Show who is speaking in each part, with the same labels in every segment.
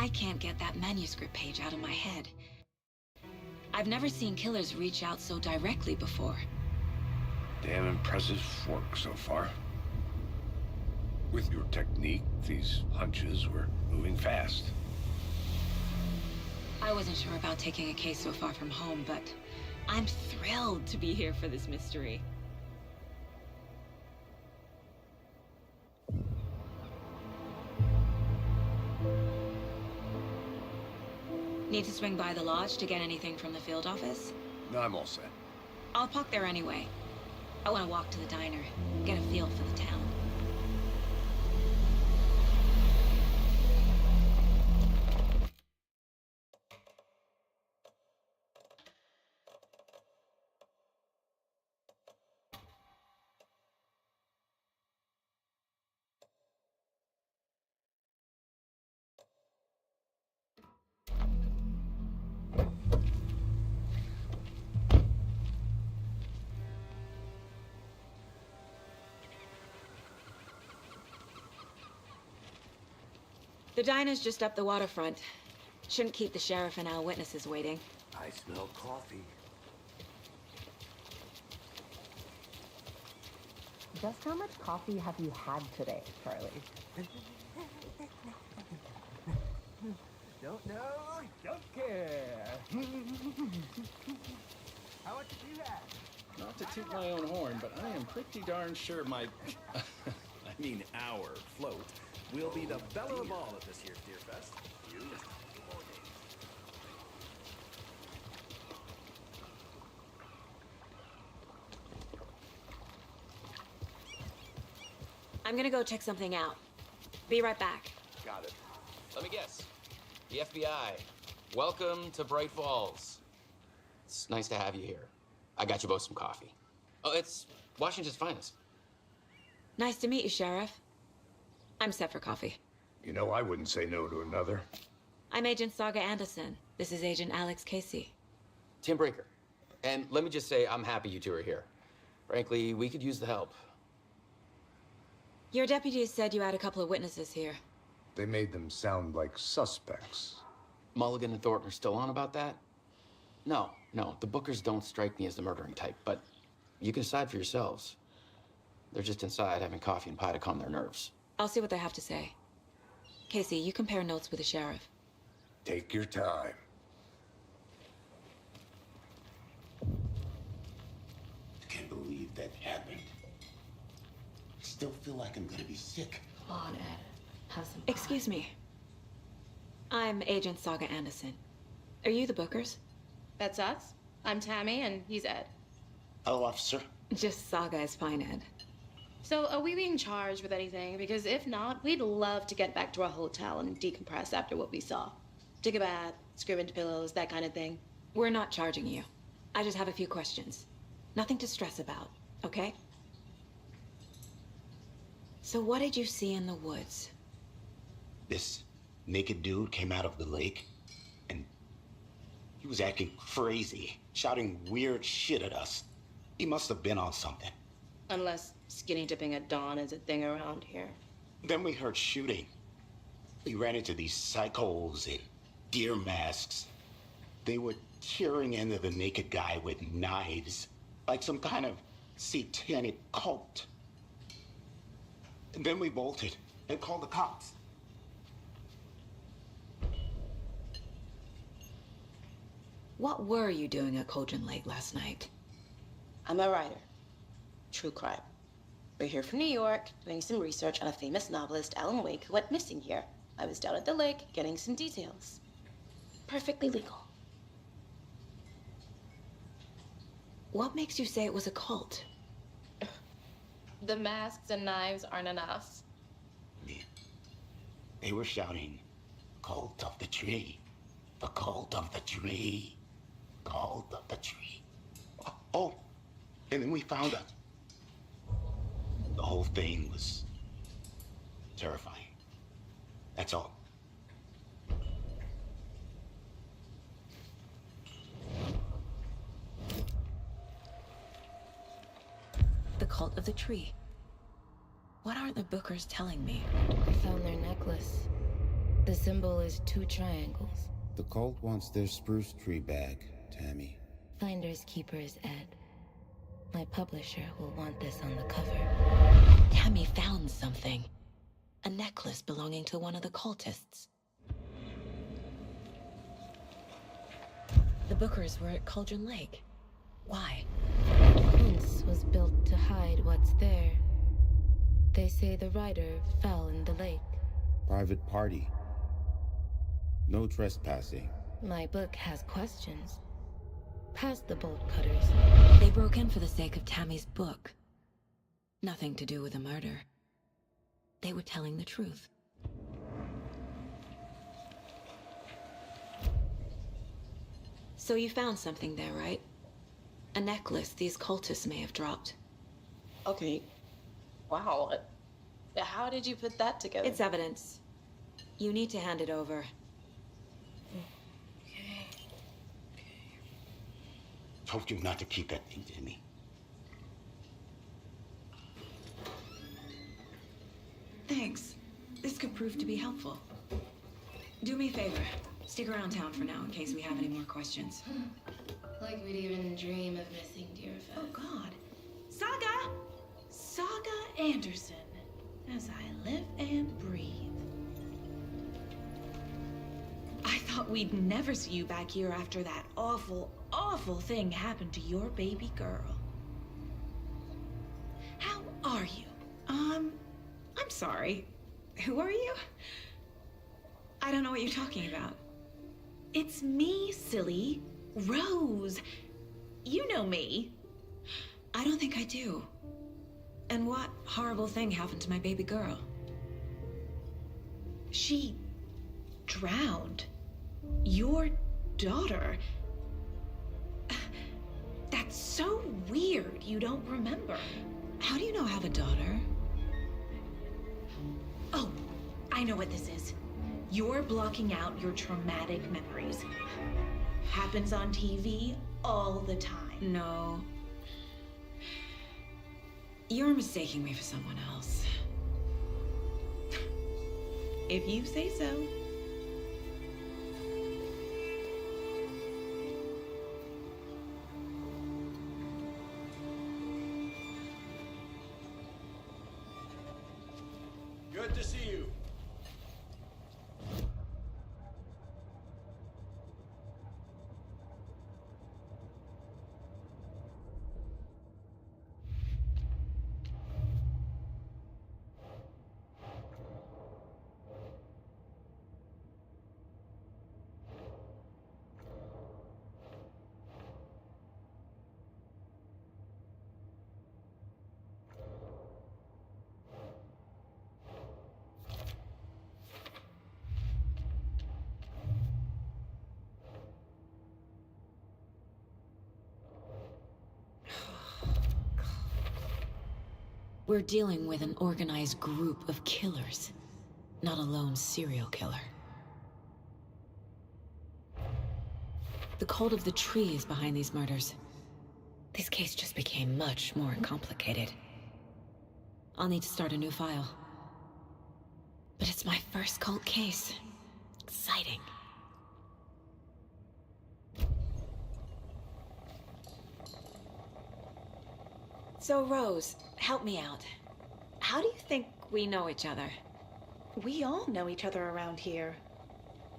Speaker 1: I can't get that manuscript page out of my head. I've never seen killers reach out so directly before.
Speaker 2: Damn impressive work so far. With your technique, these hunches were moving fast.
Speaker 1: I wasn't sure about taking a case so far from home, but I'm thrilled to be here for this mystery. Need to swing by the lodge to get anything from the field office?
Speaker 2: No, I'm all set.
Speaker 1: I'll park there anyway. I want to walk to the diner, get a feel for the town. The diner's just up the waterfront. Shouldn't keep the sheriff and our witnesses waiting.
Speaker 3: I smell coffee.
Speaker 4: Just how much coffee have you had today, Charlie?
Speaker 3: Don't know, don't care. How much did you have?
Speaker 5: Not to toot my own horn, but I am pretty darn sure my... I mean our float will be the belle of all at this year's Deer Fest. You just
Speaker 1: I'm gonna go check something out. Be right back.
Speaker 6: Got it. Let me guess. The FBI. Welcome to Bright Falls. It's nice to have you here. I got you both some coffee. Oh, it's Washington's finest.
Speaker 1: Nice to meet you, Sheriff. I'm set for coffee.
Speaker 2: You know, I wouldn't say no to another.
Speaker 1: I'm Agent Saga Anderson. This is Agent Alex Casey.
Speaker 6: Tim Breaker. And let me just say, I'm happy you two are here. Frankly, we could use the help.
Speaker 1: Your deputies said you had a couple of witnesses here.
Speaker 2: They made them sound like suspects.
Speaker 6: Mulligan and Thornton are still on about that? No, the Bookers don't strike me as the murdering type, but you can decide for yourselves. They're just inside having coffee and pie to calm their nerves.
Speaker 1: I'll see what they have to say. Casey, you compare notes with the sheriff.
Speaker 2: Take your time.
Speaker 7: I can't believe that happened. I still feel like I'm gonna be sick.
Speaker 4: Come on, Ed. Have some pie.
Speaker 1: Excuse me. I'm Agent Saga Anderson. Are you the Bookers?
Speaker 8: That's us. I'm Tammy, and he's Ed.
Speaker 7: Hello, officer.
Speaker 1: Just Saga is fine, Ed.
Speaker 8: So, are we being charged with anything? Because if not, we'd love to get back to our hotel and decompress after what we saw. Take a bath, scream into pillows, that kind of thing.
Speaker 1: We're not charging you. I just have a few questions. Nothing to stress about, okay? So what did you see in the woods?
Speaker 7: This naked dude came out of the lake, and he was acting crazy, shouting weird shit at us. He must have been on something.
Speaker 8: Unless skinny dipping at dawn is a thing around here.
Speaker 7: Then we heard shooting. We ran into these psychos in deer masks. They were tearing into the naked guy with knives, like some kind of satanic cult. And then we bolted and called the cops.
Speaker 1: What were you doing at Cauldron Lake last night?
Speaker 8: I'm a writer. True crime. We're here from New York, doing some research on a famous novelist, Alan Wake, who went missing here. I was down at the lake, getting some details. Perfectly legal.
Speaker 1: What makes you say it was a cult?
Speaker 8: The masks and knives aren't enough.
Speaker 7: They were shouting, "Cult of the tree, the cult of the tree, cult of the tree." Oh, and then we found out. The whole thing was terrifying. That's all.
Speaker 1: The cult of the tree. What are the Bookers telling me?
Speaker 4: I found their necklace.
Speaker 9: The symbol is 2 triangles.
Speaker 10: The cult wants their spruce tree back, Tammy.
Speaker 9: Finders keepers, Ed. My publisher will want this on the cover.
Speaker 1: Tammy found something. A necklace belonging to one of the cultists. The Bookers were at Cauldron Lake. Why?
Speaker 9: Quince was built to hide what's there. They say the rider fell in the lake.
Speaker 10: Private party. No trespassing.
Speaker 9: My book has questions. Past the bolt cutters.
Speaker 1: They broke in for the sake of Tammy's book. Nothing to do with the murder. They were telling the truth. So you found something there, right? A necklace these cultists may have dropped.
Speaker 8: Okay. Wow. How did you put that together?
Speaker 1: It's evidence. You need to hand it over.
Speaker 7: Told you not to keep that thing to me.
Speaker 1: Thanks. This could prove to be helpful. Do me a favor. Stick around town for now in case we have any more questions.
Speaker 9: Like we'd even dream of missing Deerfest.
Speaker 11: Oh, God. Saga! Saga Anderson. As I live and breathe. I thought we'd never see you back here after that awful, awful thing happened to your baby girl. How are you? I'm sorry. Who are you? I don't know what you're talking about. It's me, silly. Rose. You know me.
Speaker 1: I don't think I do. And what horrible thing happened to my baby girl?
Speaker 11: She drowned. Your daughter. That's so weird you don't remember.
Speaker 1: How do you know I have a daughter?
Speaker 11: Oh, I know what this is. You're blocking out your traumatic memories. Happens on TV all the time.
Speaker 1: No. You're mistaking me for someone else.
Speaker 11: If you say so.
Speaker 5: Good to see you.
Speaker 1: We're dealing with an organized group of killers, not a lone serial killer. The Cult of the Tree is behind these murders. This case just became much more complicated. I'll need to start a new file. But it's my first cult case. Exciting. So, Rose, help me out. How do you think we know each other?
Speaker 11: We all know each other around here.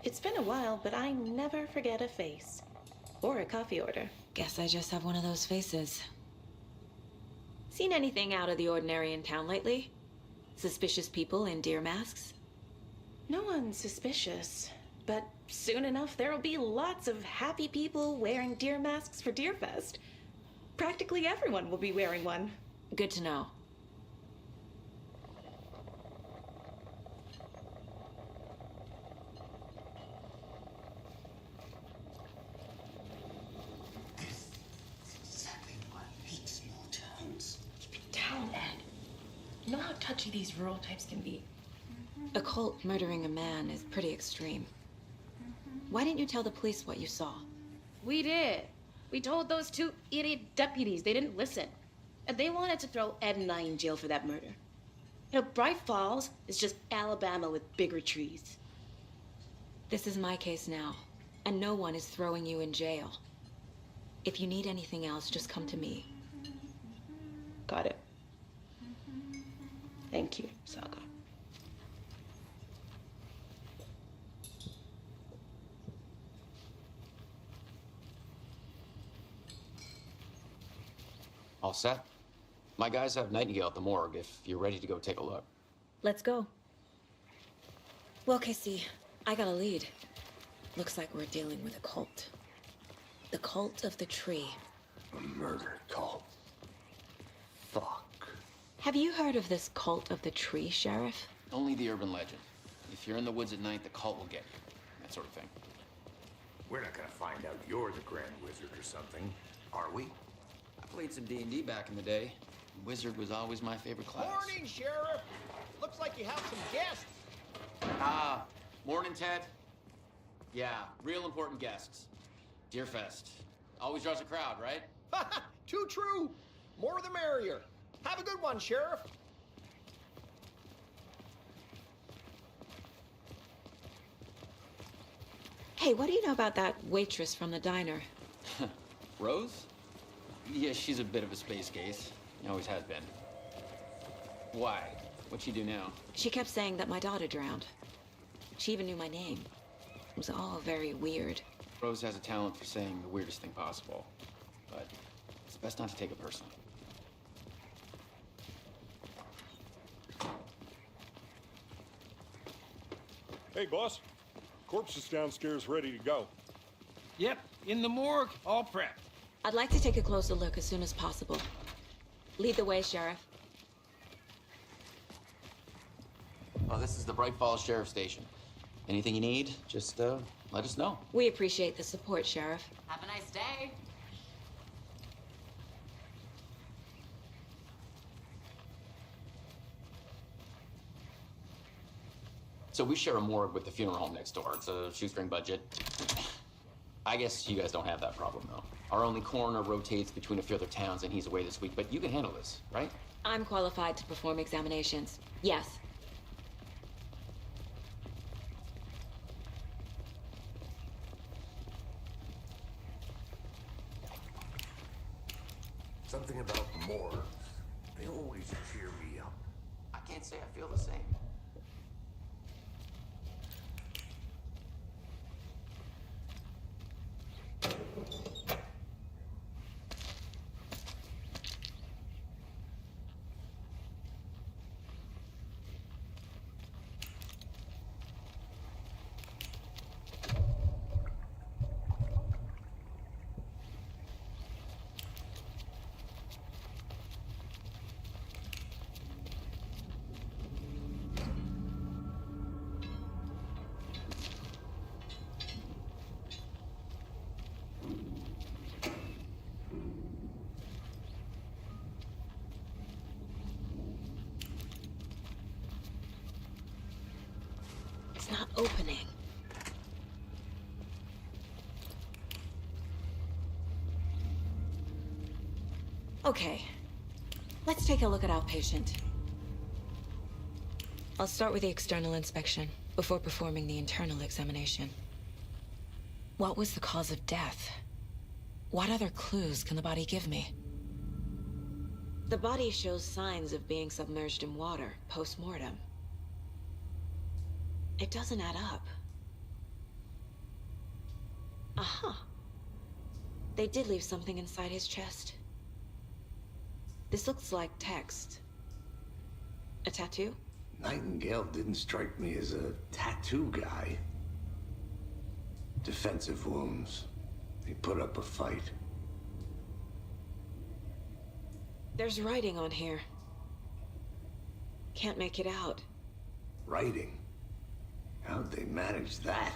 Speaker 11: It's been a while, but I never forget a face. Or a coffee order.
Speaker 1: Guess I just have one of those faces. Seen anything out of the ordinary in town lately? Suspicious people in deer masks?
Speaker 11: No one's suspicious. But soon enough, there'll be lots of happy people wearing deer masks for Deerfest. Practically everyone will be wearing one.
Speaker 1: Good to know.
Speaker 7: Exactly what I hate small towns.
Speaker 11: Keep it down, Ed. Know how touchy these rural types can be.
Speaker 1: A cult murdering a man is pretty extreme. Why didn't you tell the police what you saw?
Speaker 8: We did. We told those 2 idiot deputies. They didn't listen. And they wanted to throw Ed and I in jail for that murder. You know, Bright Falls is just Alabama with bigger trees.
Speaker 1: This is my case now, and no one is throwing you in jail. If you need anything else, just come to me.
Speaker 8: Got it. Thank you, Saga.
Speaker 6: All set? My guys have Nightingale at the morgue if you're ready to go take a look.
Speaker 1: Let's go. Well, Casey, I got a lead. Looks like we're dealing with a cult. The cult of the tree.
Speaker 2: A murder cult. Fuck.
Speaker 1: Have you heard of this cult of the tree, Sheriff?
Speaker 6: Only the urban legend. If you're in the woods at night, the cult will get you. That sort of thing.
Speaker 3: We're not gonna find out you're the Grand Wizard or something, are we?
Speaker 6: I played some D&D back in the day. Wizard was always my favorite class.
Speaker 12: Morning, Sheriff. Looks like you have some guests.
Speaker 6: Ah, morning, Ted. Yeah, real important guests. Deerfest. Always draws a crowd, right?
Speaker 12: Too true. More the merrier. Have a good one, Sheriff.
Speaker 1: Hey, what do you know about that waitress from the diner?
Speaker 6: Rose? Yeah, she's a bit of a space case. Always has been. Why? What'd she do now?
Speaker 1: She kept saying that my daughter drowned. She even knew my name. It was all very weird.
Speaker 6: Rose has a talent for saying the weirdest thing possible. But it's best not to take it personally.
Speaker 13: Hey, boss. Corpse is downstairs ready to go.
Speaker 3: Yep, in the morgue, all prepped.
Speaker 1: I'd like to take a closer look as soon as possible. Lead the way, Sheriff.
Speaker 6: Well, this is the Bright Falls Sheriff Station. Anything you need, just let us know.
Speaker 1: We appreciate the support, Sheriff.
Speaker 8: Have a nice day.
Speaker 6: So we share a morgue with the funeral home next door. It's a shoestring budget. I guess you guys don't have that problem, though. Our only coroner rotates between a few other towns, and he's away this week, but you can handle this, right?
Speaker 1: I'm qualified to perform examinations. Yes.
Speaker 3: Something about morgues. They always cheer me up.
Speaker 6: I can't say I feel the same.
Speaker 1: It's not opening. Okay. Let's take a look at outpatient. I'll start with the external inspection before performing the internal examination. What was the cause of death? What other clues can the body give me? The body shows signs of being submerged in water post-mortem. It doesn't add up. Aha. They did leave something inside his chest. This looks like text. A tattoo?
Speaker 2: Nightingale didn't strike me as a tattoo guy. Defensive wounds. He put up a fight.
Speaker 1: There's writing on here. Can't make it out.
Speaker 2: Writing? How'd they manage that?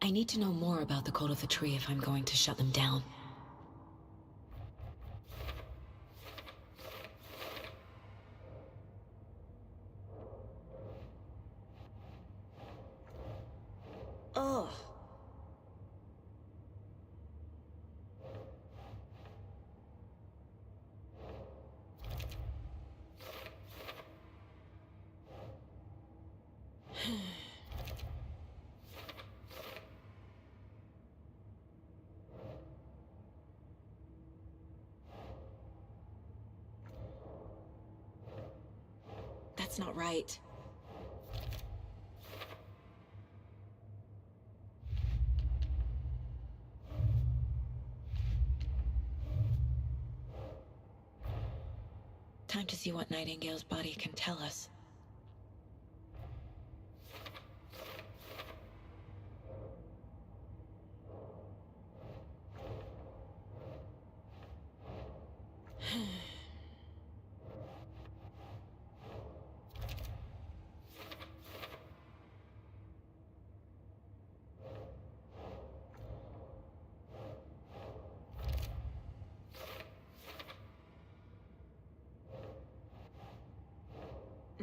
Speaker 1: I need to know more about the Code of the Tree if I'm going to shut them down. Ugh. That's not right. Time to see what Nightingale's body can tell us.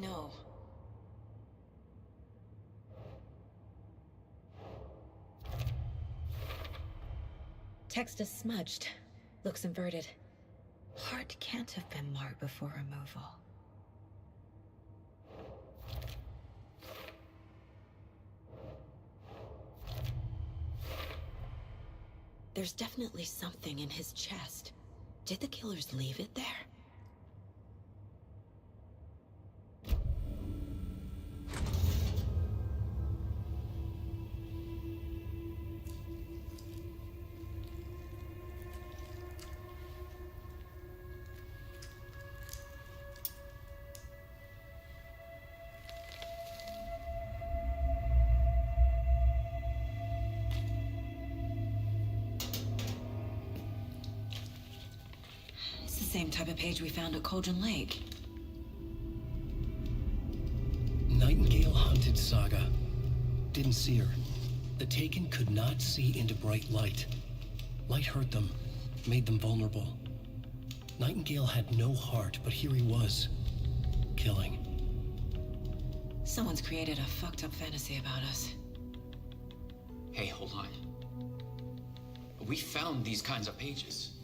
Speaker 1: No. Text is smudged. Looks inverted. Heart can't have been marked before removal. There's definitely something in his chest. Did the killers leave it there? Same type of page we found at Cauldron Lake.
Speaker 14: Nightingale hunted Saga. Didn't see her. The Taken could not see into bright light. Light hurt them, made them vulnerable. Nightingale had no heart, but here he was, killing.
Speaker 1: Someone's created a fucked up fantasy about us.
Speaker 6: Hey, hold on. We found these kinds of pages.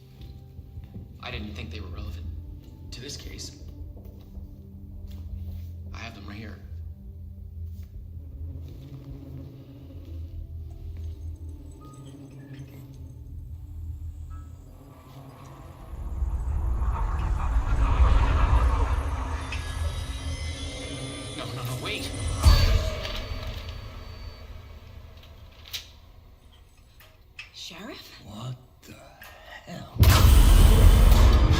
Speaker 6: I didn't think they were relevant to this case. I have them right here. No, wait!
Speaker 1: Sheriff?
Speaker 14: What the hell?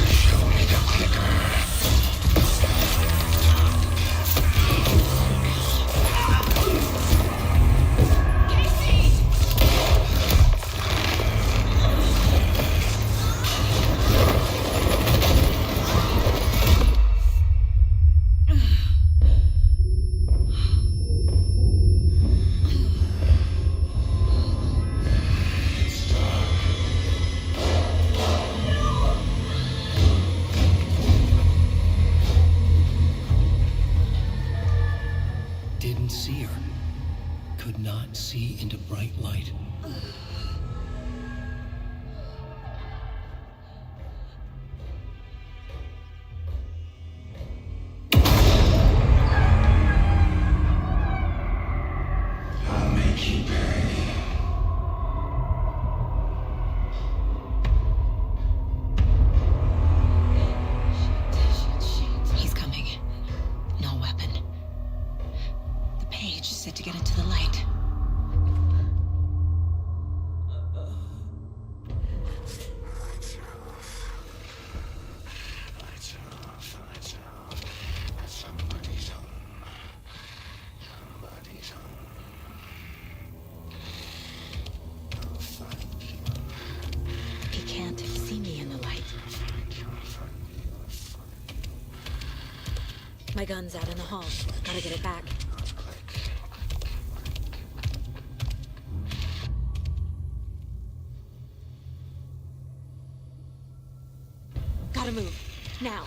Speaker 2: Show me the clicker.
Speaker 14: Didn't see her. Could not see into bright light.
Speaker 2: I'll make you pay.
Speaker 1: He's coming. No weapon. The page is set to get into the light.
Speaker 2: Lights off. Somebody's home. Somebody's home. I'll find you.
Speaker 1: He can't have seen me in the light. My gun's out in the hall. Gotta get it back. Gotta move. Now.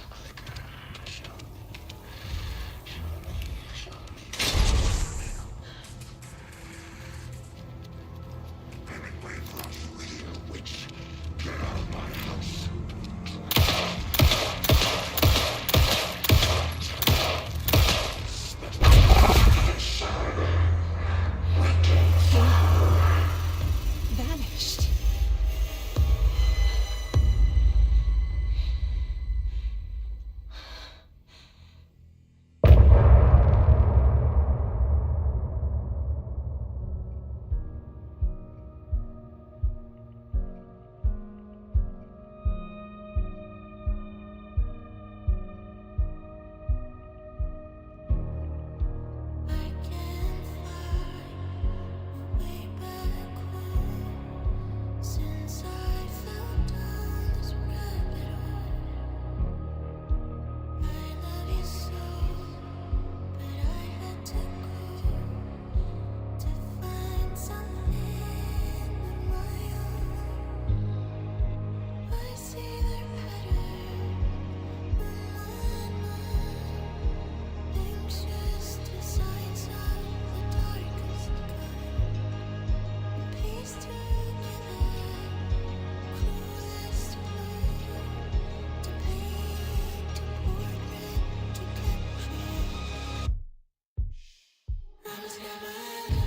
Speaker 1: Vanished.
Speaker 15: Since I fell down this rabbit hole, I love you so, but I had to go to find something of my own. I see their pattern in my mind, anxious designs of the darkest kind, piece together. Clueless blue to paint a portrait to capture. I was never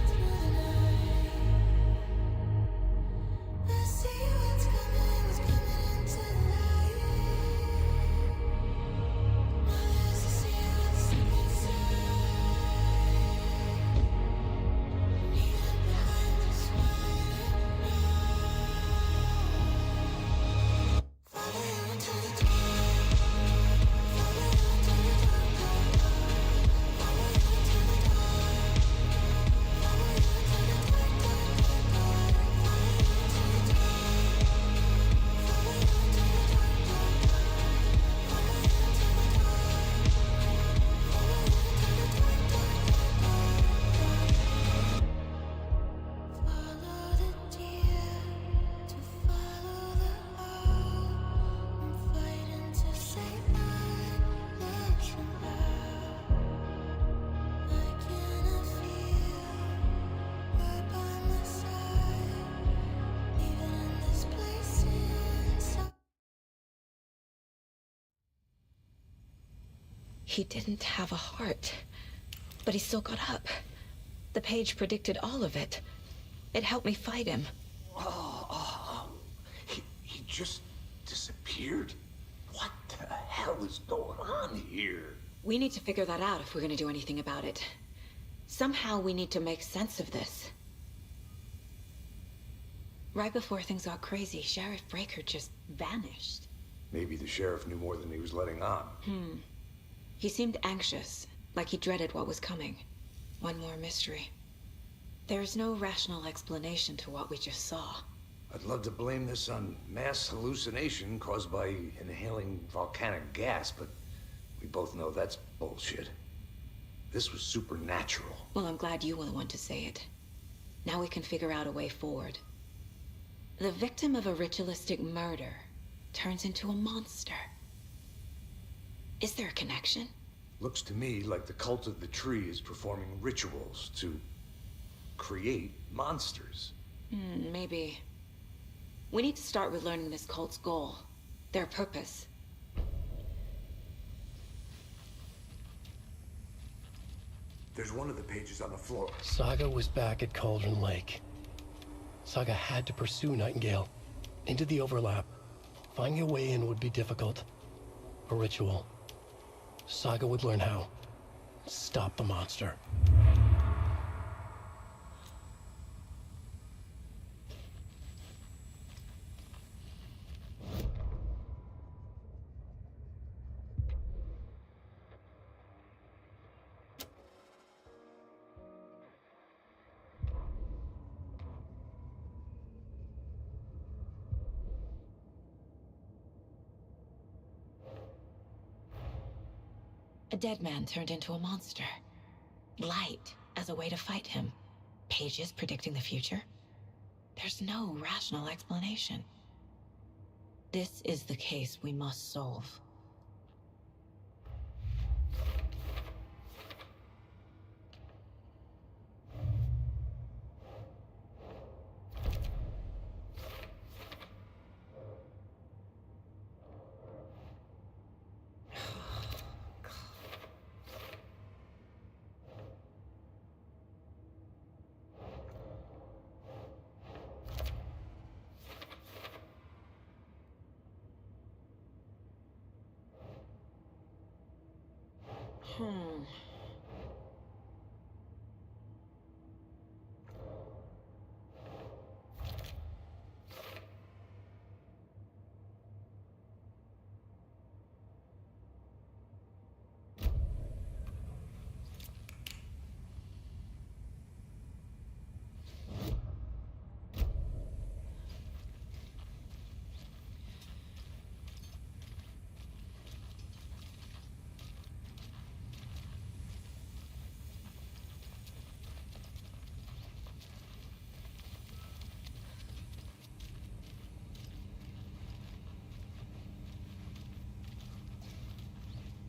Speaker 15: through the night. I see what's coming into the light. Now there's a sea what's inside. Even behind the smile. Follow you into the dark. Follow you into the dark, dark, dark. Follow you into the dark. Follow you into the dark, dark, dark, dark. Follow you into the dark. Follow you into the dark, dark, dark. Follow you into the dark. Follow you into the dark, dark, dark, dark. Follow the deer to follow the owl. I'm fighting to save my legs somehow. I cannot feel right by my side, even in this place inside.
Speaker 1: He didn't have a heart, but he still got up. The page predicted all of it. It helped me fight him.
Speaker 3: He just disappeared? What the hell is going on here?
Speaker 1: We need to figure that out if we're gonna do anything about it. Somehow we need to make sense of this. Right before things got crazy, Sheriff Breaker just vanished.
Speaker 3: Maybe the sheriff knew more than he was letting on.
Speaker 1: He seemed anxious, like he dreaded what was coming. One more mystery. There's no rational explanation to what we just saw.
Speaker 3: I'd love to blame this on mass hallucination caused by inhaling volcanic gas, but we both know that's bullshit. This was supernatural.
Speaker 1: Well, I'm glad you were the one to say it. Now we can figure out a way forward. The victim of a ritualistic murder turns into a monster. Is there a connection?
Speaker 3: Looks to me like the cult of the tree is performing rituals to create monsters.
Speaker 1: Maybe. We need to start with learning this cult's goal, their purpose.
Speaker 3: There's one of the pages on the floor.
Speaker 14: Saga was back at Cauldron Lake. Saga had to pursue Nightingale into the overlap. Finding a way in would be difficult. A ritual. Saga would learn how. Stop the monster.
Speaker 1: A dead man turned into a monster. Light as a way to fight him. Pages predicting the future. There's no rational explanation. This is the case we must solve.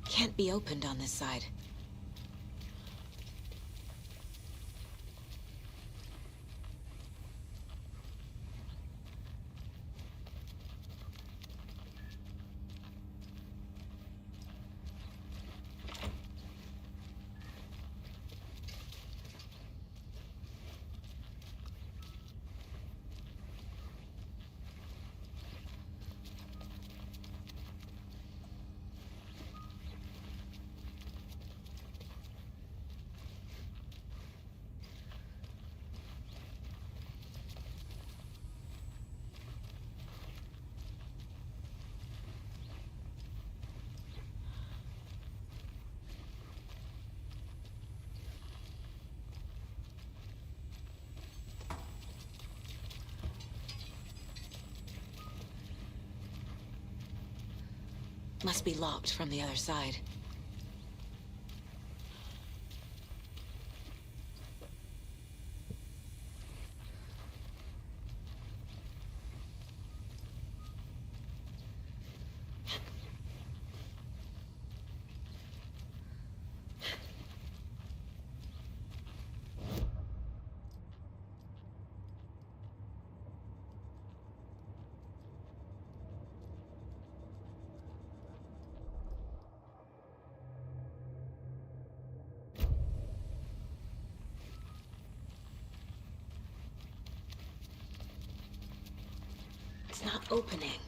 Speaker 1: Can't be opened on this side. Must be locked from the other side. It's not opening.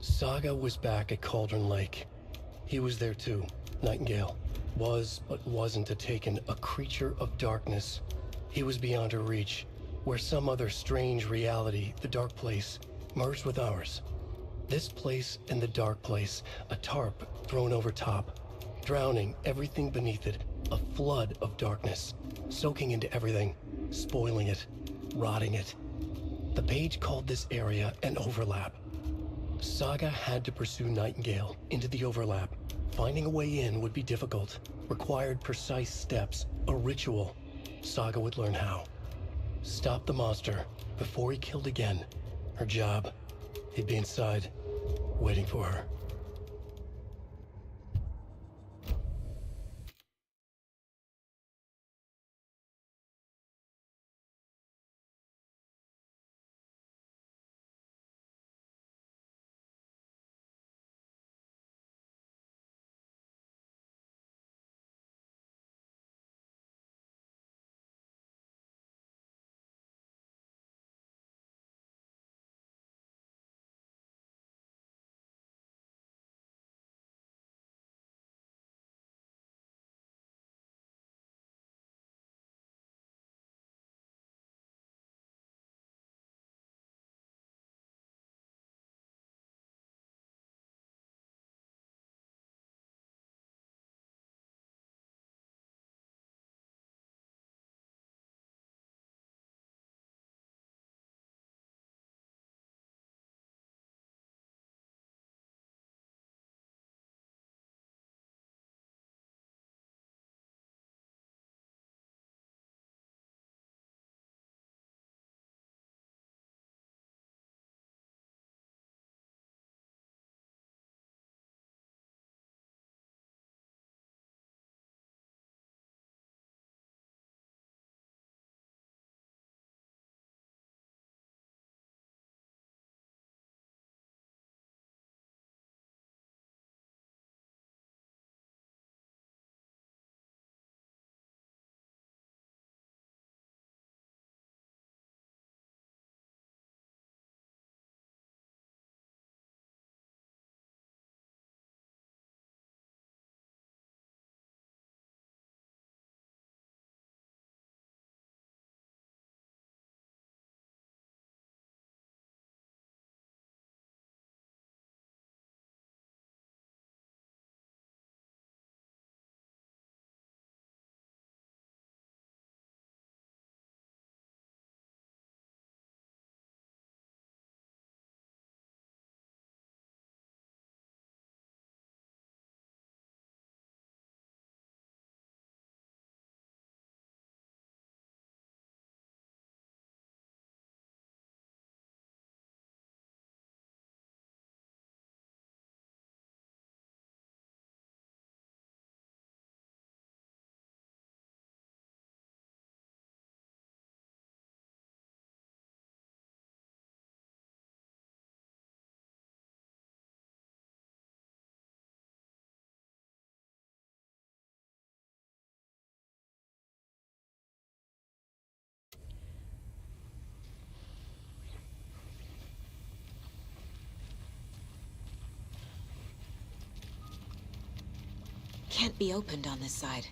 Speaker 14: Saga was back at Cauldron Lake. He was there too, Nightingale. Was, but wasn't a Taken, a creature of darkness. He was beyond her reach, where some other strange reality, the Dark Place, merged with ours. This place and the Dark Place, a tarp thrown over top, drowning everything beneath it, a flood of darkness, soaking into everything, spoiling it, rotting it. The page called this area an overlap. Saga had to pursue Nightingale into the overlap. Finding a way in would be difficult, required precise steps, a ritual. Saga would learn how. Stop the monster before he killed again. Her job, he'd be inside, waiting for her.
Speaker 1: can't be opened on this side.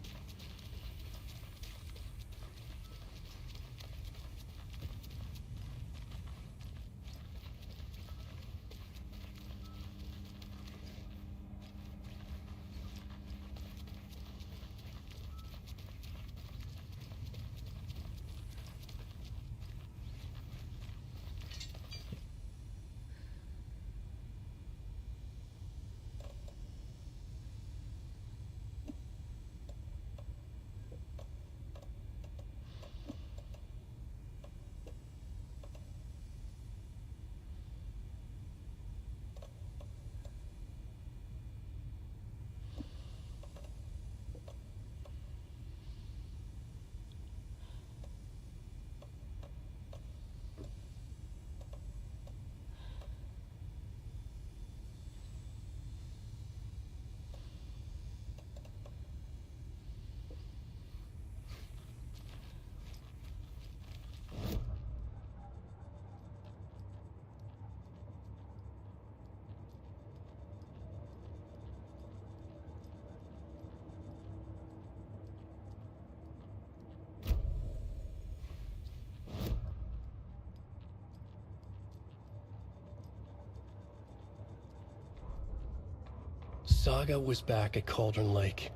Speaker 14: Saga was back at Cauldron Lake.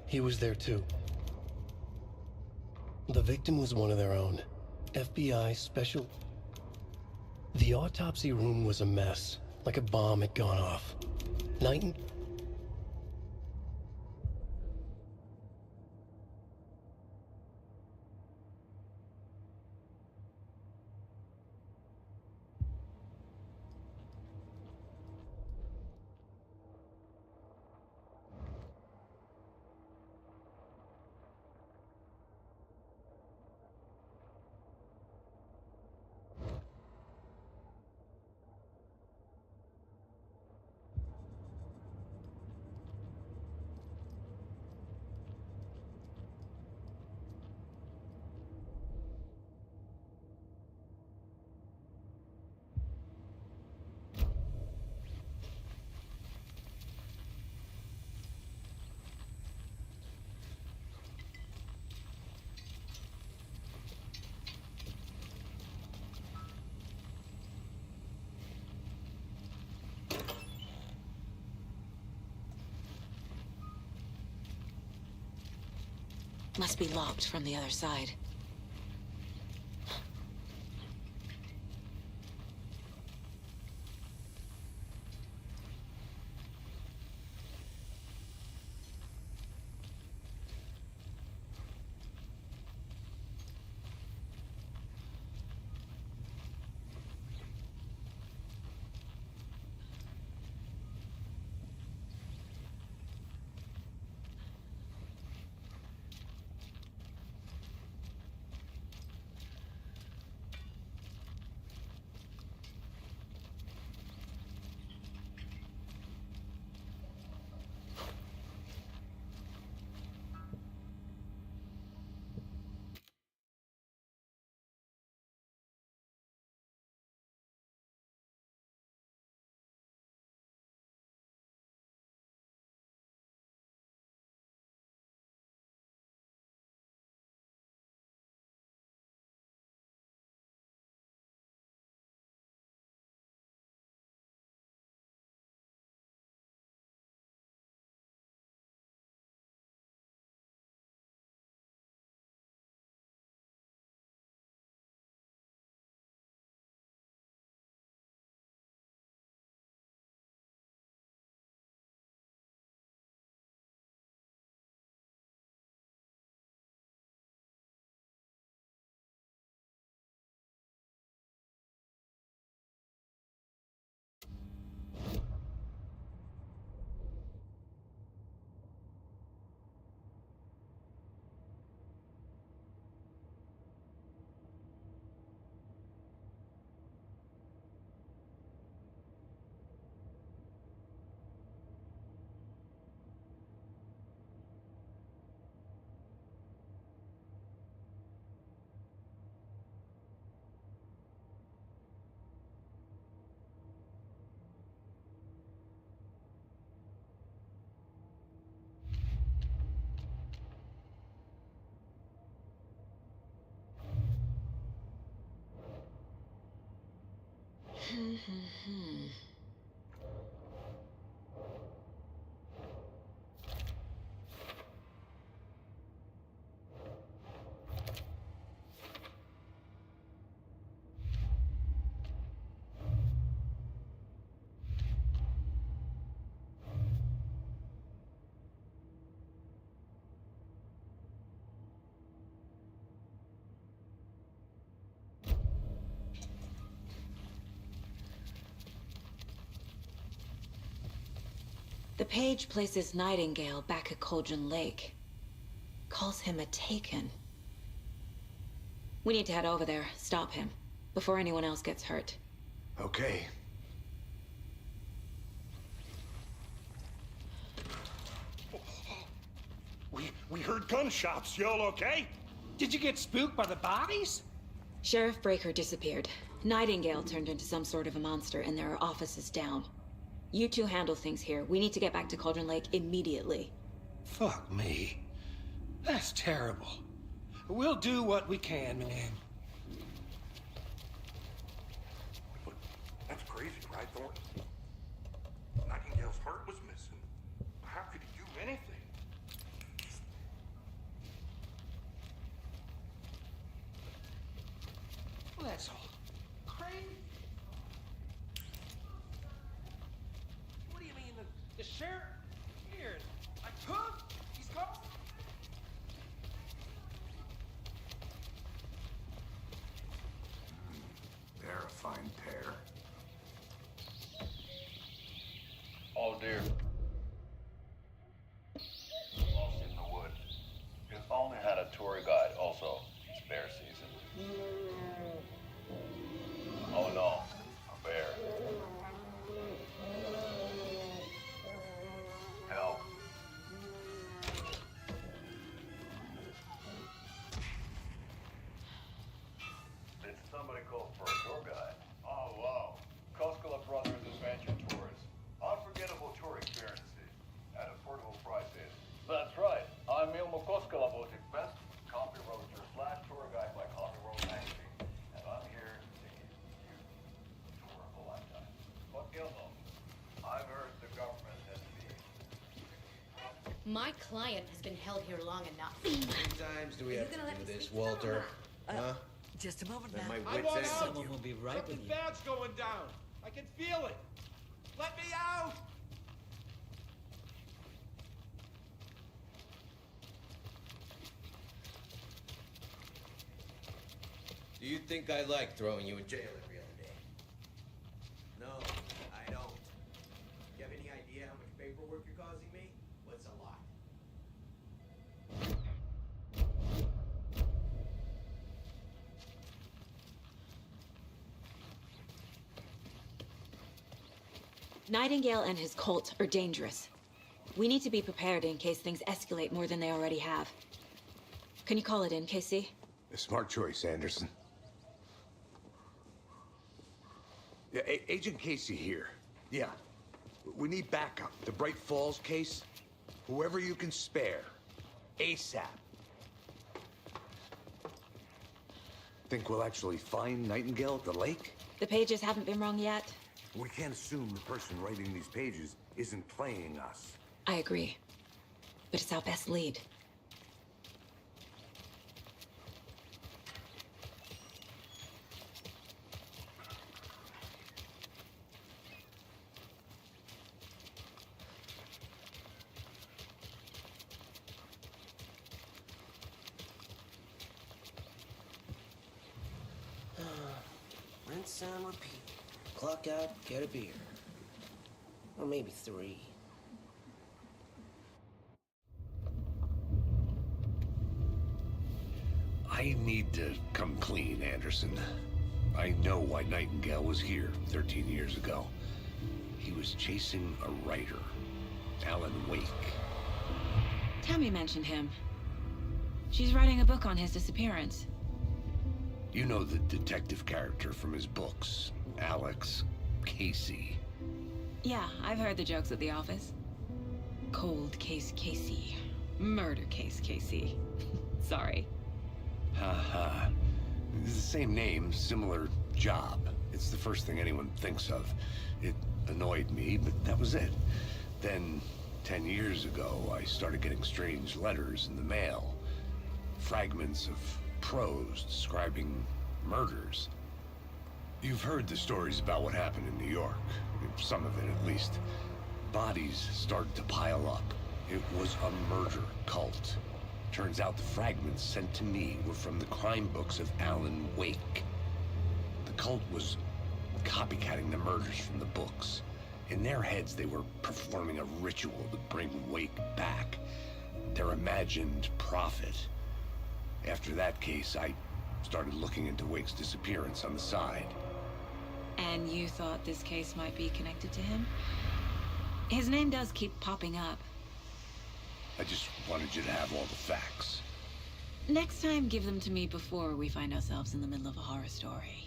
Speaker 14: He was there too. The victim was one of their own. FBI special... The autopsy room was a mess, like a bomb had gone off. Night...
Speaker 1: Must be locked from the other side. The page places Nightingale back at Cauldron Lake. Calls him a Taken. We need to head over there, stop him, before anyone else gets hurt.
Speaker 3: Okay.
Speaker 13: We heard gunshots. Y'all okay?
Speaker 16: Did you get spooked by the bodies?
Speaker 1: Sheriff Breaker disappeared. Nightingale turned into some sort of a monster, and there are offices down. You two handle things here. We need to get back to Cauldron Lake immediately.
Speaker 16: Fuck me. That's terrible. We'll do what we can, man.
Speaker 13: But that's crazy, right, Thornton? Nightingale's heart was missing. How could he do anything?
Speaker 16: Well, that's all crazy. What do you mean, the sheriff? Here, I took? He's gone?
Speaker 3: They're a fine pair.
Speaker 2: Oh dear. Lost in the woods. He's only had a tour guide also. It's bear season. Oh no, a bear. Help. Did somebody call for a tour guide? Oh wow. Koskela Brothers Adventure Tours. Unforgettable tour experiences at affordable prices. That's right. I'm Ilmo Koskela Botic Best Coffee Roaster / tour guide by Coffee Road Magazine. And I'm here to take you a tour of a lifetime. But Ilmo, I've heard the government has been.
Speaker 17: My client has been held here long enough.
Speaker 18: How many times do we have to do this, Walter? Huh?
Speaker 19: Just a moment,
Speaker 18: Then
Speaker 19: man.
Speaker 18: my wits end.
Speaker 19: Someone will be right with
Speaker 16: Something
Speaker 19: you.
Speaker 16: bad's going down. I can feel it. Let me out!
Speaker 18: Do you think I like throwing you in jail every other day? No, I don't. You have any idea how much paperwork you're causing me? What's a lot?
Speaker 1: Nightingale and his cult are dangerous. We need to be prepared in case things escalate more than they already have. Can you call it in, Casey?
Speaker 3: A smart choice, Anderson. Yeah, Agent Casey here. Yeah. We need backup. The Bright Falls case. Whoever you can spare. ASAP. Think we'll actually find Nightingale at the lake?
Speaker 1: The pages haven't been wrong yet.
Speaker 3: We can't assume the person writing these pages isn't playing us.
Speaker 1: I agree. But it's our best lead.
Speaker 19: Rinse and repeat. Clock out, get a beer. Or maybe 3.
Speaker 2: I need to come clean, Anderson. I know why Nightingale was here 13 years ago. He was chasing a writer, Alan Wake.
Speaker 1: Tammy mentioned him. She's writing a book on his disappearance.
Speaker 2: You know the detective character from his books, Alex Casey.
Speaker 1: Yeah, I've heard the jokes at the office. Cold case Casey. Murder case Casey. Sorry.
Speaker 2: Ha ha. It's the same name, similar job.
Speaker 3: It's the first thing anyone thinks of. It annoyed me, but that was it. Then, 10 years ago, I started getting strange letters in the mail. Fragments of prose describing murders. You've heard the stories about what happened in New York. Some of it, at least. Bodies started to pile up. It was a murder cult. Turns out the fragments sent to me were from the crime books of Alan Wake. The cult was copycatting the murders from the books. In their heads, they were performing a ritual to bring Wake back. Their imagined prophet. After that case, I started looking into Wake's disappearance on the side.
Speaker 1: And you thought this case might be connected to him? His name does keep popping up.
Speaker 3: I just wanted you to have all the facts.
Speaker 1: Next time, give them to me before we find ourselves in the middle of a horror story.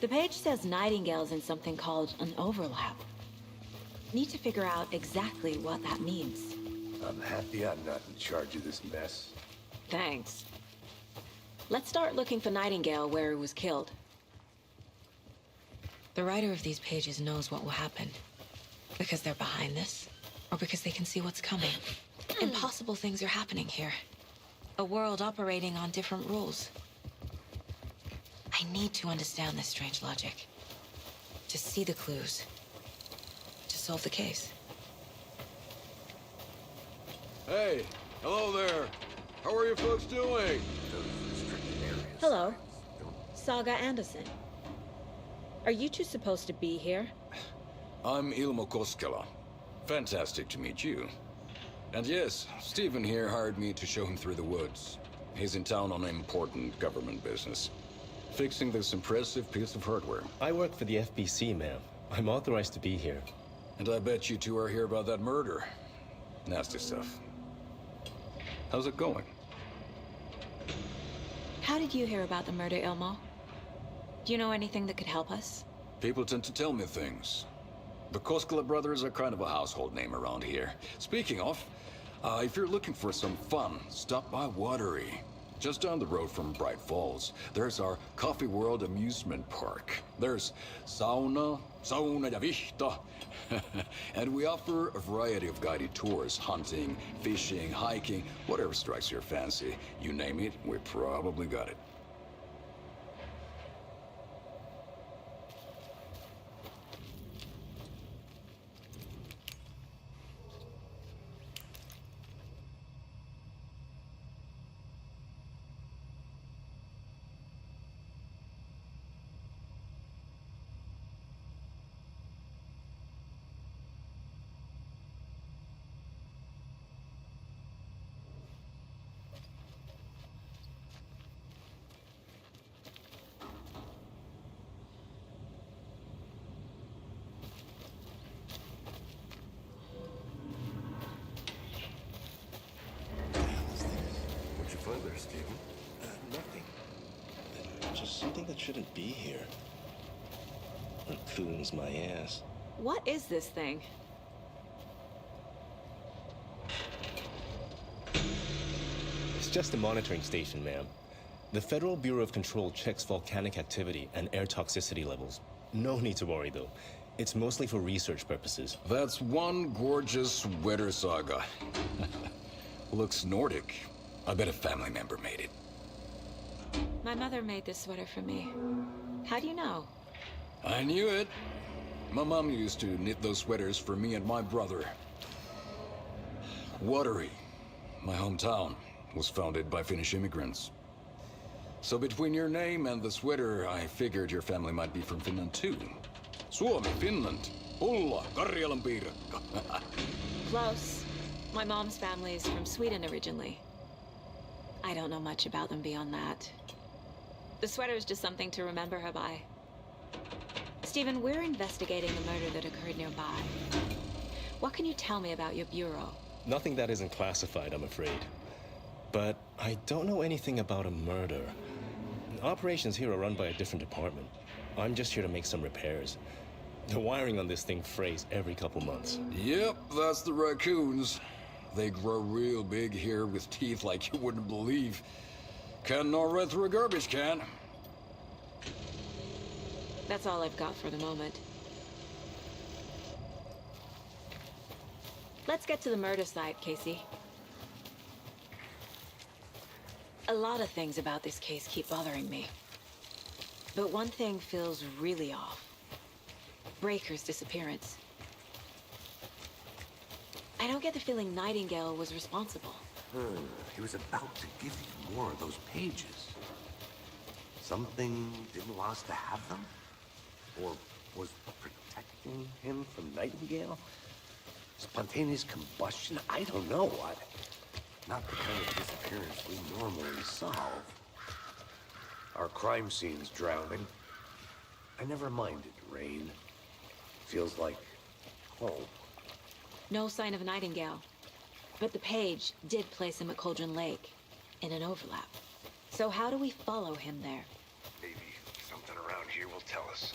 Speaker 1: The page says Nightingale's in something called an overlap. Need to figure out exactly what that means.
Speaker 3: I'm happy I'm not in charge of this mess.
Speaker 1: Thanks. Let's start looking for Nightingale where he was killed. The writer of these pages knows what will happen. Because they're behind this, or because they can see what's coming. Impossible things are happening here. A world operating on different rules. I need to understand this strange logic. To see the clues. To solve the case.
Speaker 20: Hey, hello there. How are you folks doing?
Speaker 1: Hello. Saga Anderson. Are you two supposed to be here?
Speaker 20: I'm Ilmo Koskela. Fantastic to meet you. And yes, Stephen here hired me to show him through the woods. He's in town on important government business. Fixing this impressive piece of hardware.
Speaker 21: I work for the FBC, ma'am. I'm authorized to be here.
Speaker 20: And I bet you two are here about that murder. Nasty stuff. How's it going?
Speaker 1: How did you hear about the murder, Ilmo? Do you know anything that could help us?
Speaker 20: People tend to tell me things. The Koskela brothers are kind of a household name around here. Speaking of, if you're looking for some fun, stop by Watery. Just down the road from Bright Falls, there's our Coffee World amusement park. There's sauna ja vihta. And we offer a variety of guided tours, hunting, fishing, hiking, whatever strikes your fancy. You name it, we probably got it.
Speaker 21: What'd you find there, Stephen? Nothing. Just something that shouldn't be here. It coons my ass.
Speaker 1: What is this thing?
Speaker 21: It's just a monitoring station, ma'am. The Federal Bureau of Control checks volcanic activity and air toxicity levels. No need to worry, though. It's mostly for research purposes.
Speaker 20: That's one gorgeous weather saga. Looks Nordic. I bet a family member made it.
Speaker 1: My mother made this sweater for me. How do you know?
Speaker 20: I knew it. My mom used to knit those sweaters for me and my brother. Watery, my hometown, was founded by Finnish immigrants. So between your name and the sweater, I figured your family might be from Finland too. Suomi, Finland, Ulla, Karjalan piirakka.
Speaker 1: Close. My mom's family is from Sweden originally. I don't know much about them beyond that. The sweater is just something to remember her by. Stephen, we're investigating the murder that occurred nearby. What can you tell me about your bureau?
Speaker 21: Nothing that isn't classified, I'm afraid. But I don't know anything about a murder. Operations here are run by a different department. I'm just here to make some repairs. The wiring on this thing frays every couple months.
Speaker 20: Yep, that's the raccoons. They grow real big here with teeth like you wouldn't believe. Can't gnaw right through a garbage can.
Speaker 1: That's all I've got for the moment. Let's get to the murder site, Casey. A lot of things about this case keep bothering me. But one thing feels really off. Breaker's disappearance. I don't get the feeling Nightingale was responsible.
Speaker 3: He was about to give you more of those pages. Something didn't want us to have them? Or was protecting him from Nightingale? Spontaneous combustion? I don't know what. Not the kind of disappearance we normally solve. Our crime scene's drowning. I never minded rain. Feels like home.
Speaker 1: No sign of Nightingale. But the page did place him at Cauldron Lake, in an overlap. So how do we follow him there?
Speaker 3: Maybe something around here will tell us.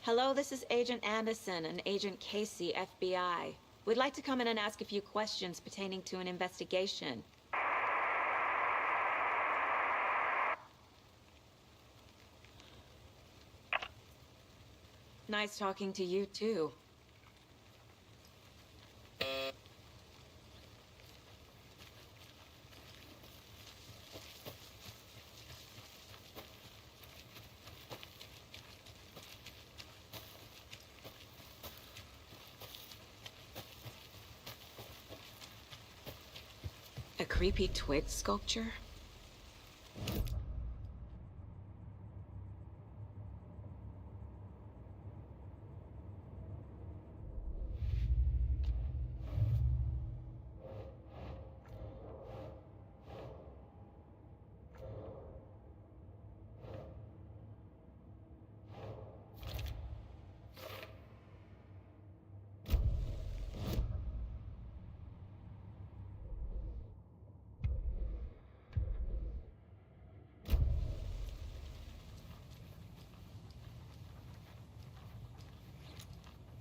Speaker 1: Hello, this is Agent Anderson and Agent Casey, FBI. We'd like to come in and ask a few questions pertaining to an investigation. Nice talking to you, too. A creepy twig sculpture?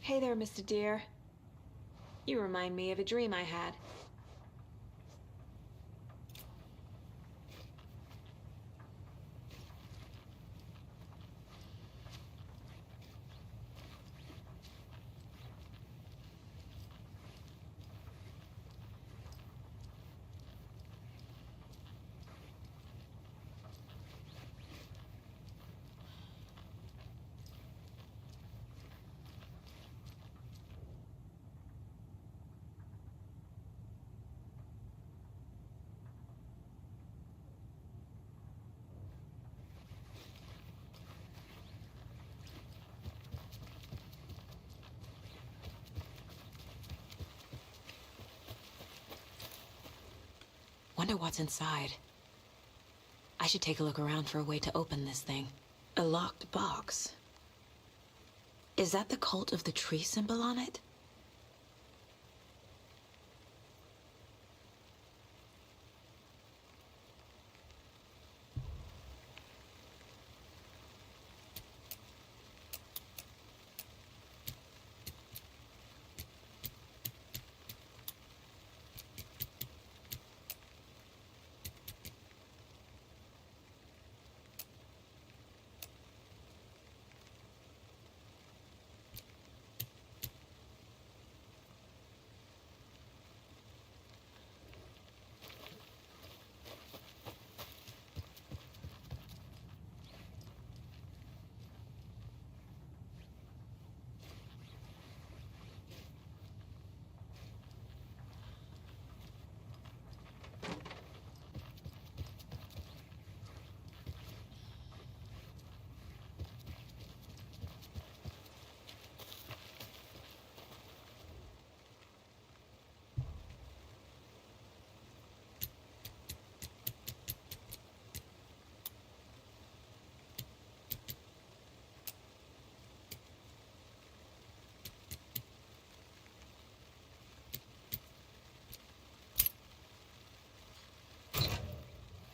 Speaker 1: Hey there, Mr. Deer. You remind me of a dream I had. Wonder what's inside. I should take a look around for a way to open this thing. A locked box. Is that the cult of the tree symbol on it?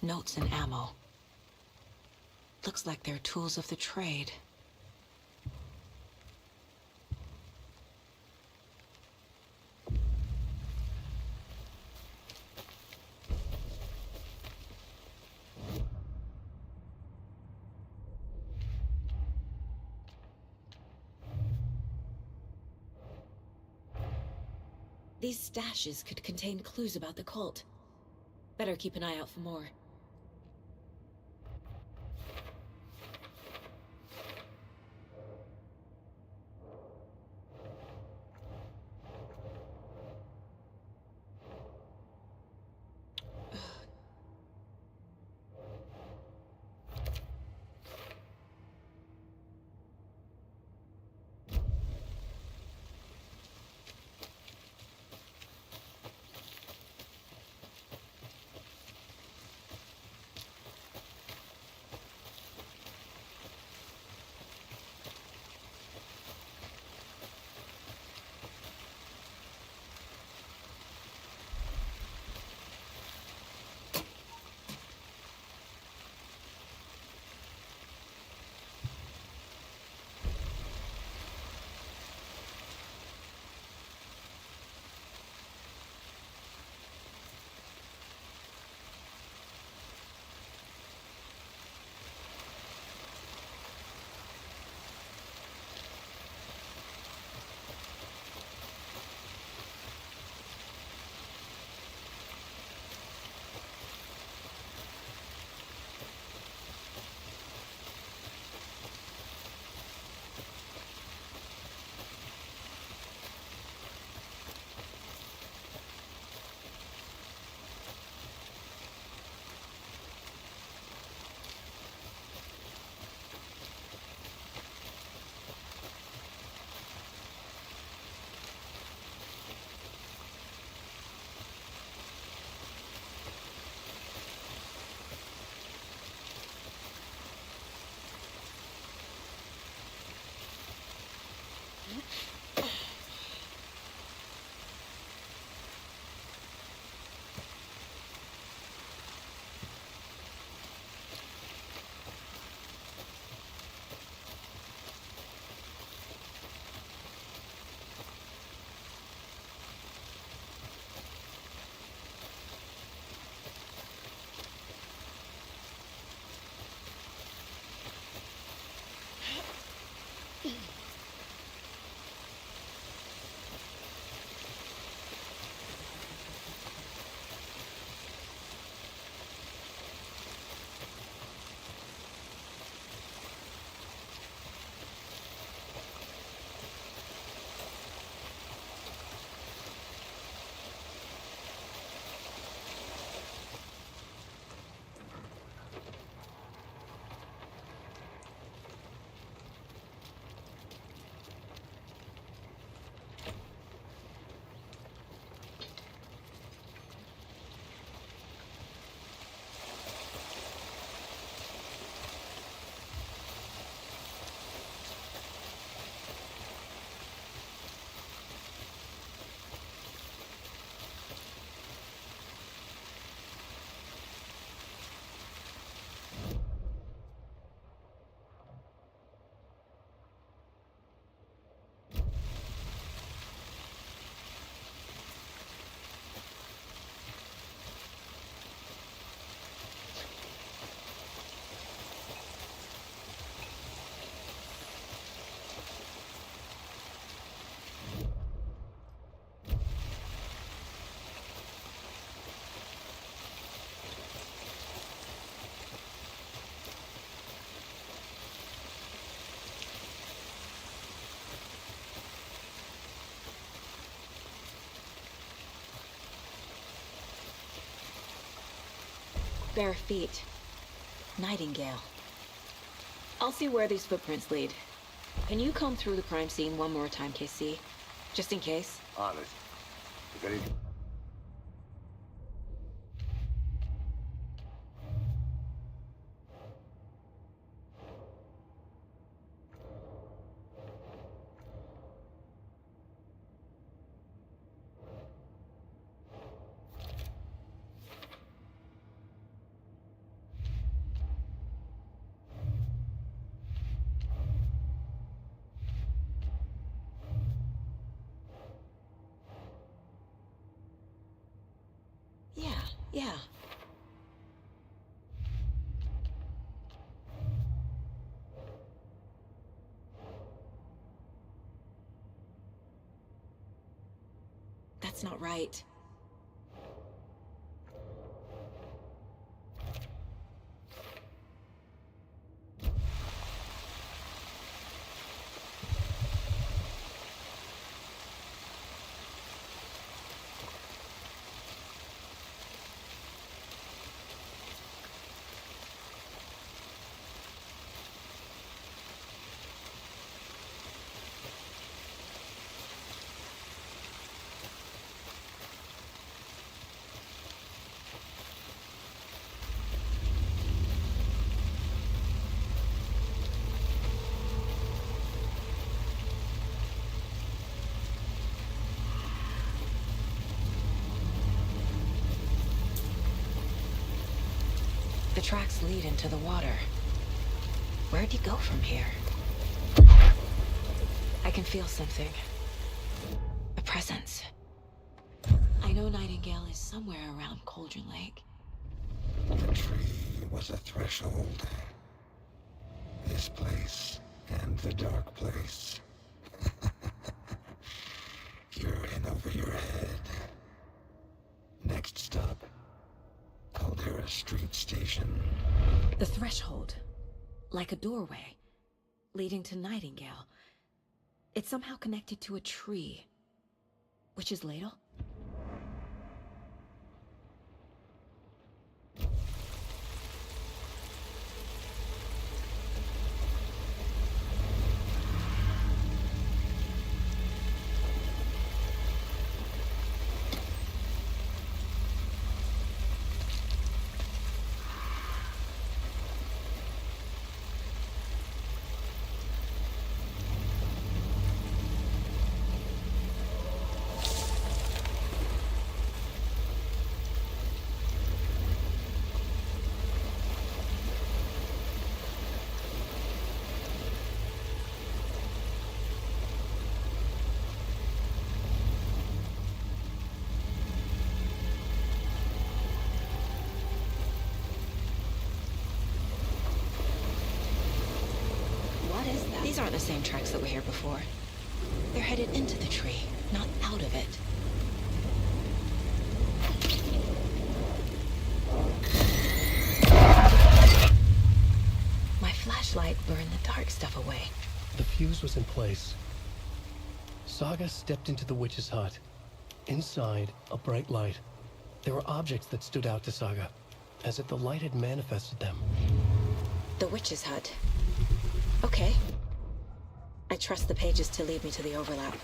Speaker 1: Notes and ammo. Looks like they're tools of the trade. These stashes could contain clues about the cult. Better keep an eye out for more. Bare feet. Nightingale. I'll see where these footprints lead. Can you comb through the crime scene one more time, KC? Just in case?
Speaker 3: Honest. If any...
Speaker 1: Yeah. That's not right. The tracks lead into the water. Where'd he go from here? I can feel something. A presence. I know Nightingale is somewhere around Cauldron Lake.
Speaker 4: The tree was a threshold. This place and the dark place. You're in over your head. Next stop, Caldera Street Station.
Speaker 1: The threshold. Like a doorway. Leading to Nightingale. It's somehow connected to a tree. Witch's Ladle? What is that? These aren't the same tracks that were here before. They're headed into the tree, not out of it. My flashlight burned the dark stuff away.
Speaker 14: The fuse was in place. Saga stepped into the witch's hut. Inside, a bright light. There were objects that stood out to Saga, as if the light had manifested them.
Speaker 1: The witch's hut. Okay. I trust the pages to lead me to the overlap.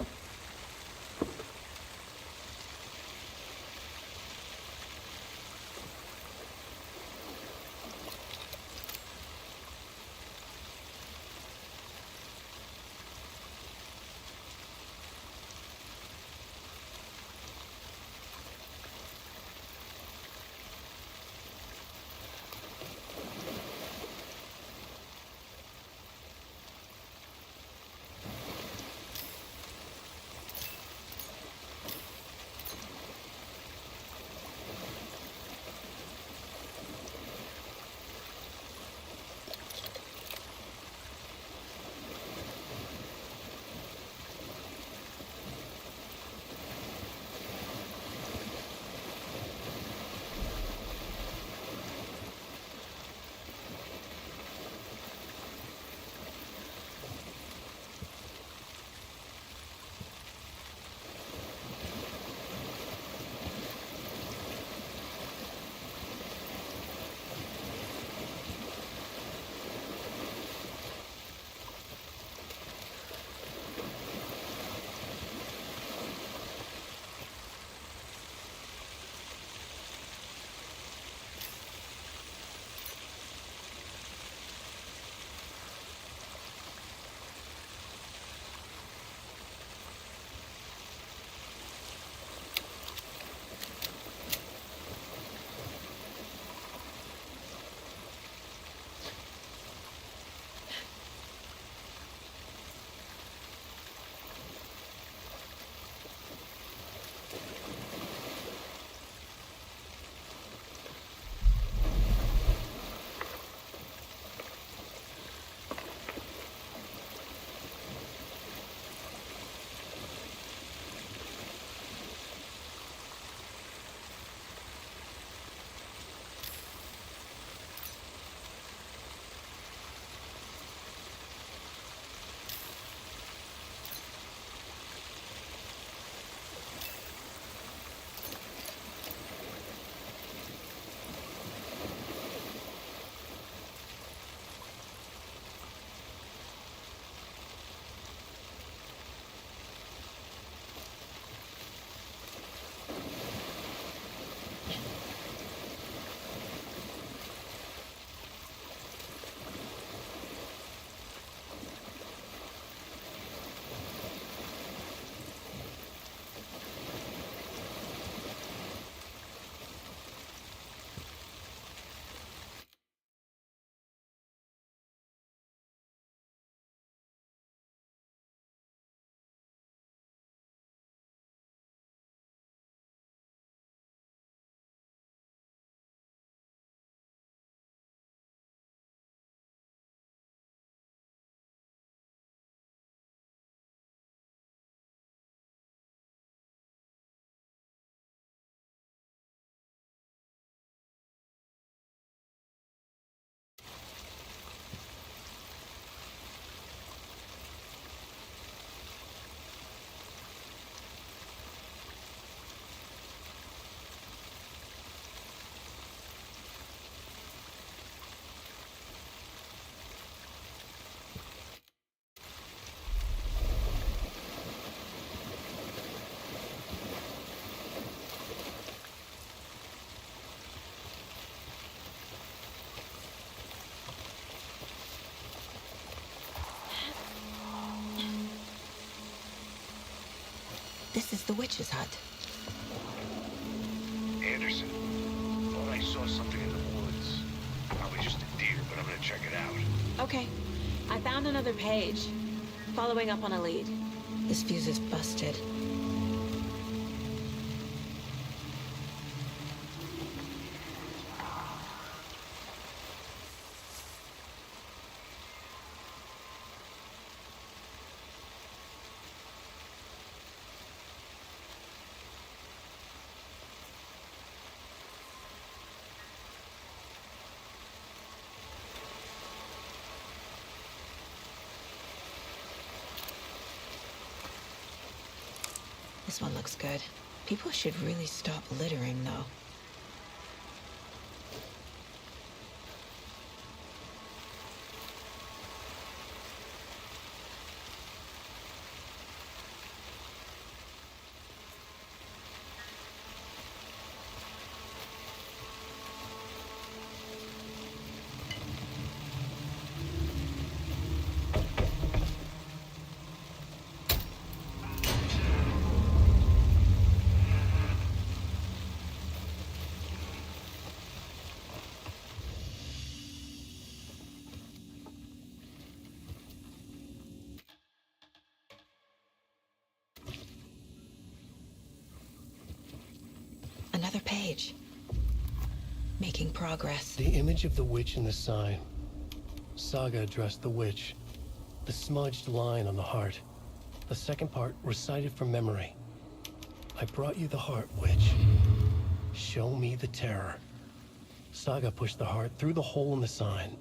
Speaker 8: This is the witch's hut.
Speaker 3: Anderson, thought I saw something in the woods. Probably just a deer, but I'm gonna check it out.
Speaker 8: Okay. I found another page. Following up on a lead. This fuse is busted. This one looks good. People should really stop littering, though. Another page. Making progress.
Speaker 14: The image of the witch in the sign. Saga addressed the witch. The smudged line on the heart. The second part recited from memory. I brought you the heart, witch. Show me the terror. Saga pushed the heart through the hole in the sign.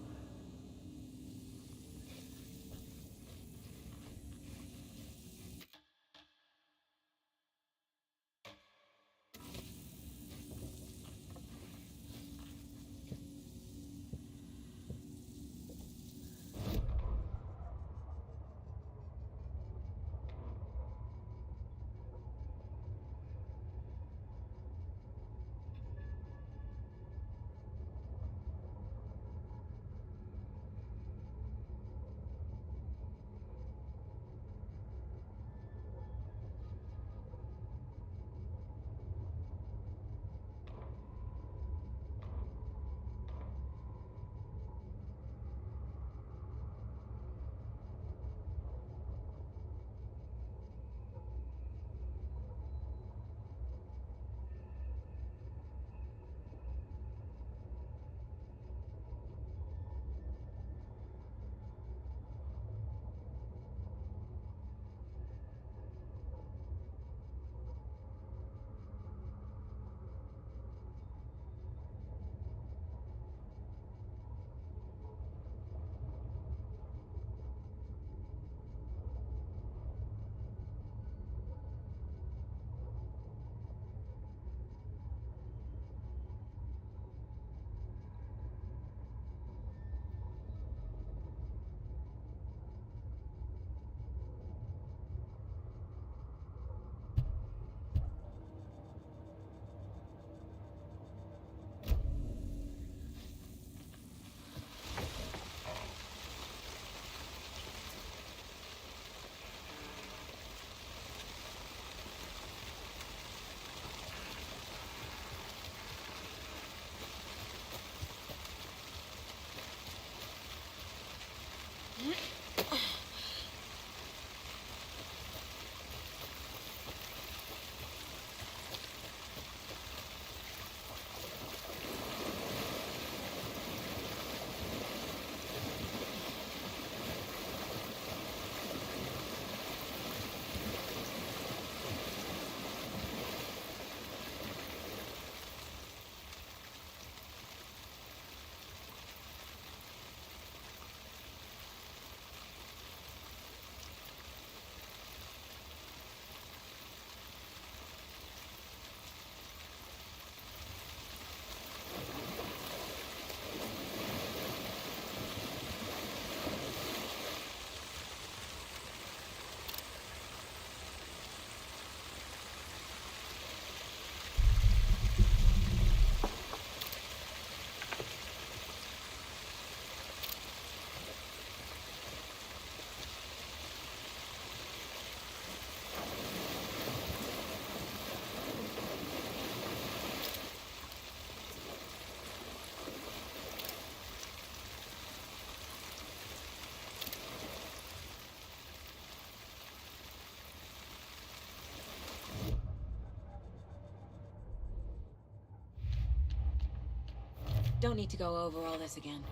Speaker 1: Don't need to go over all this again.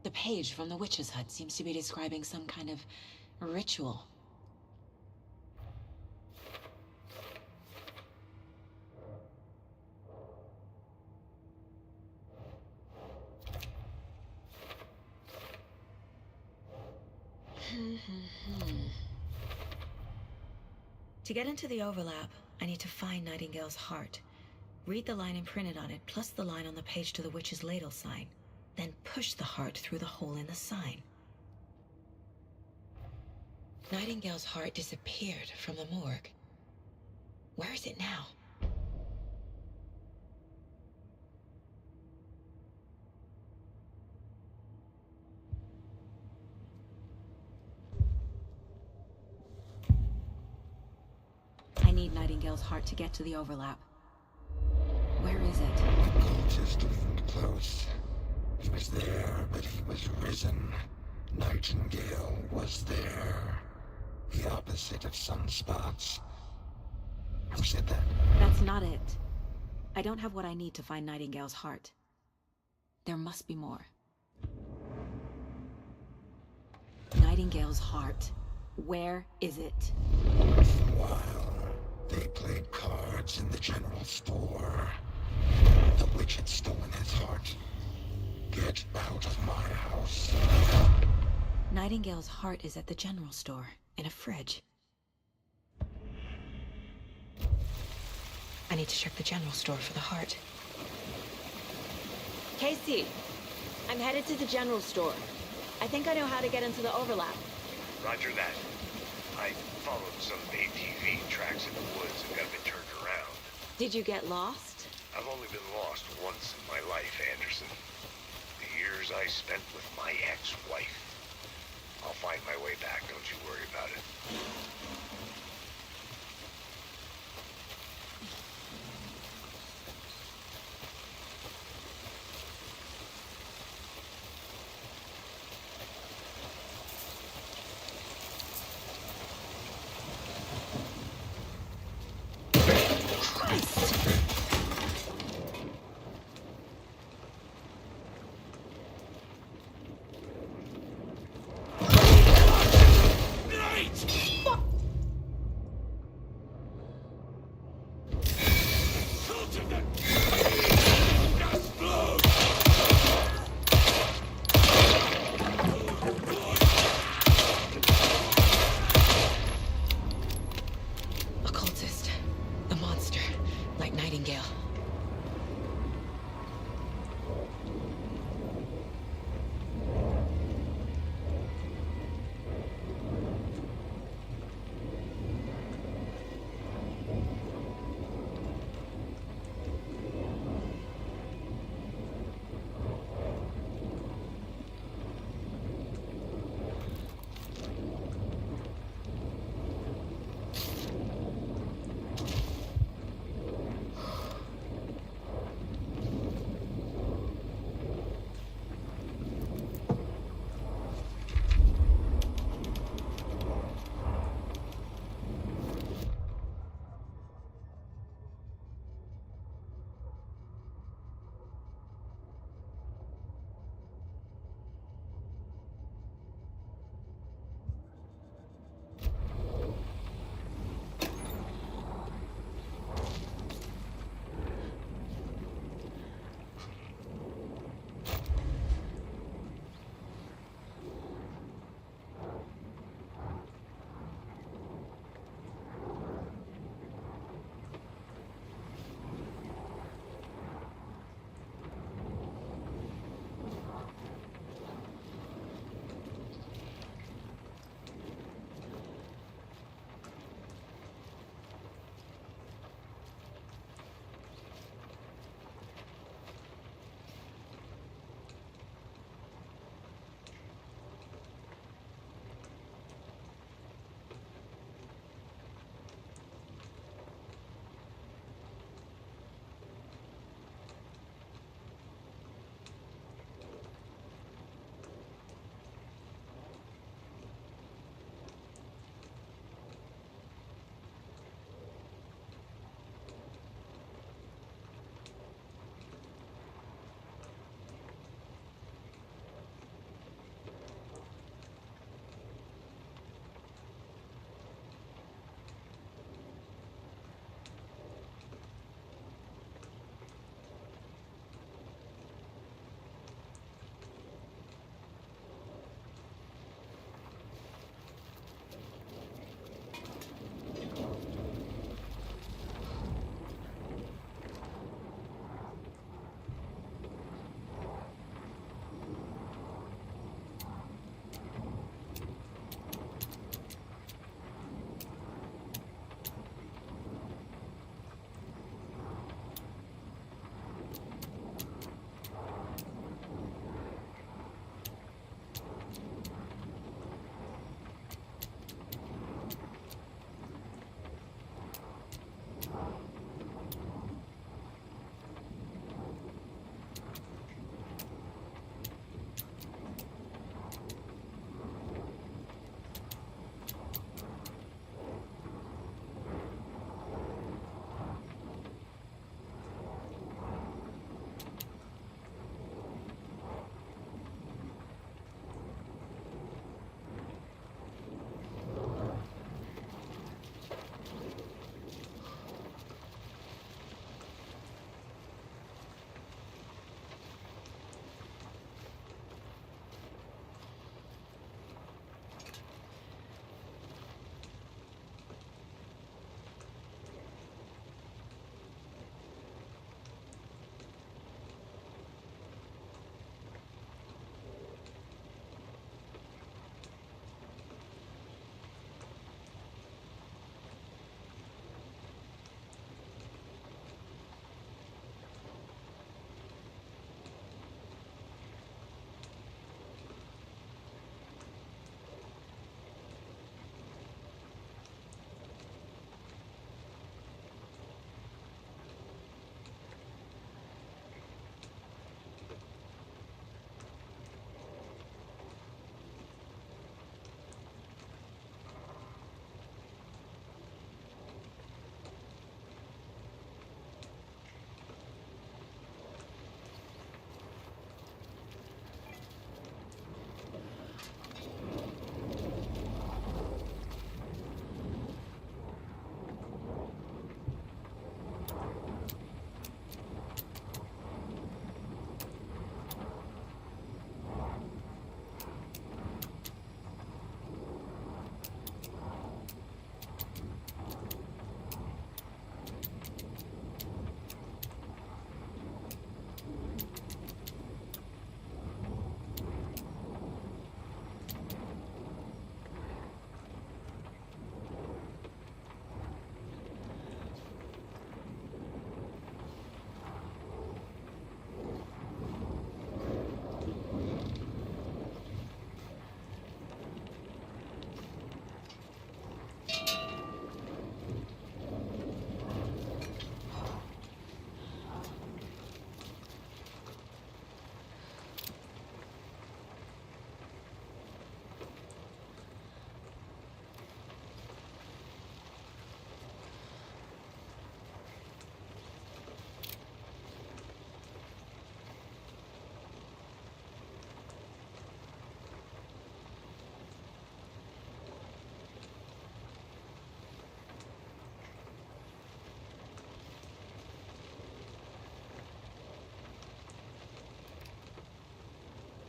Speaker 1: The page from the witch's hut seems to be describing some kind of ritual.
Speaker 11: To get into the overlap, I need to find Nightingale's heart. Read the line imprinted on it, plus the line on the page to the witch's ladle sign. Then push the heart through the hole in the sign. Nightingale's heart disappeared from the morgue. Where is it now?
Speaker 1: I need Nightingale's heart to get to the overlap. Where is it?
Speaker 4: The cultist leaned close. He was there, but he was risen. Nightingale was there. The opposite of sunspots. Who said that?
Speaker 1: That's not it. I don't have what I need to find Nightingale's heart. There must be more. Nightingale's heart. Where is it?
Speaker 4: For a while, they played cards in the general store. The witch had stolen his heart. Get out of my house.
Speaker 1: Nightingale's heart is at the general store, in a fridge.
Speaker 11: I need to check the general store for the heart.
Speaker 8: Casey, I'm headed to the general store. I think I know how to get into the overlap.
Speaker 3: Roger that. I followed some ATV tracks in the woods and got a bit turned around.
Speaker 8: Did you get lost?
Speaker 3: I've only been lost once in my life, Anderson. The years I spent with my ex-wife. I'll find my way back, don't you worry about it.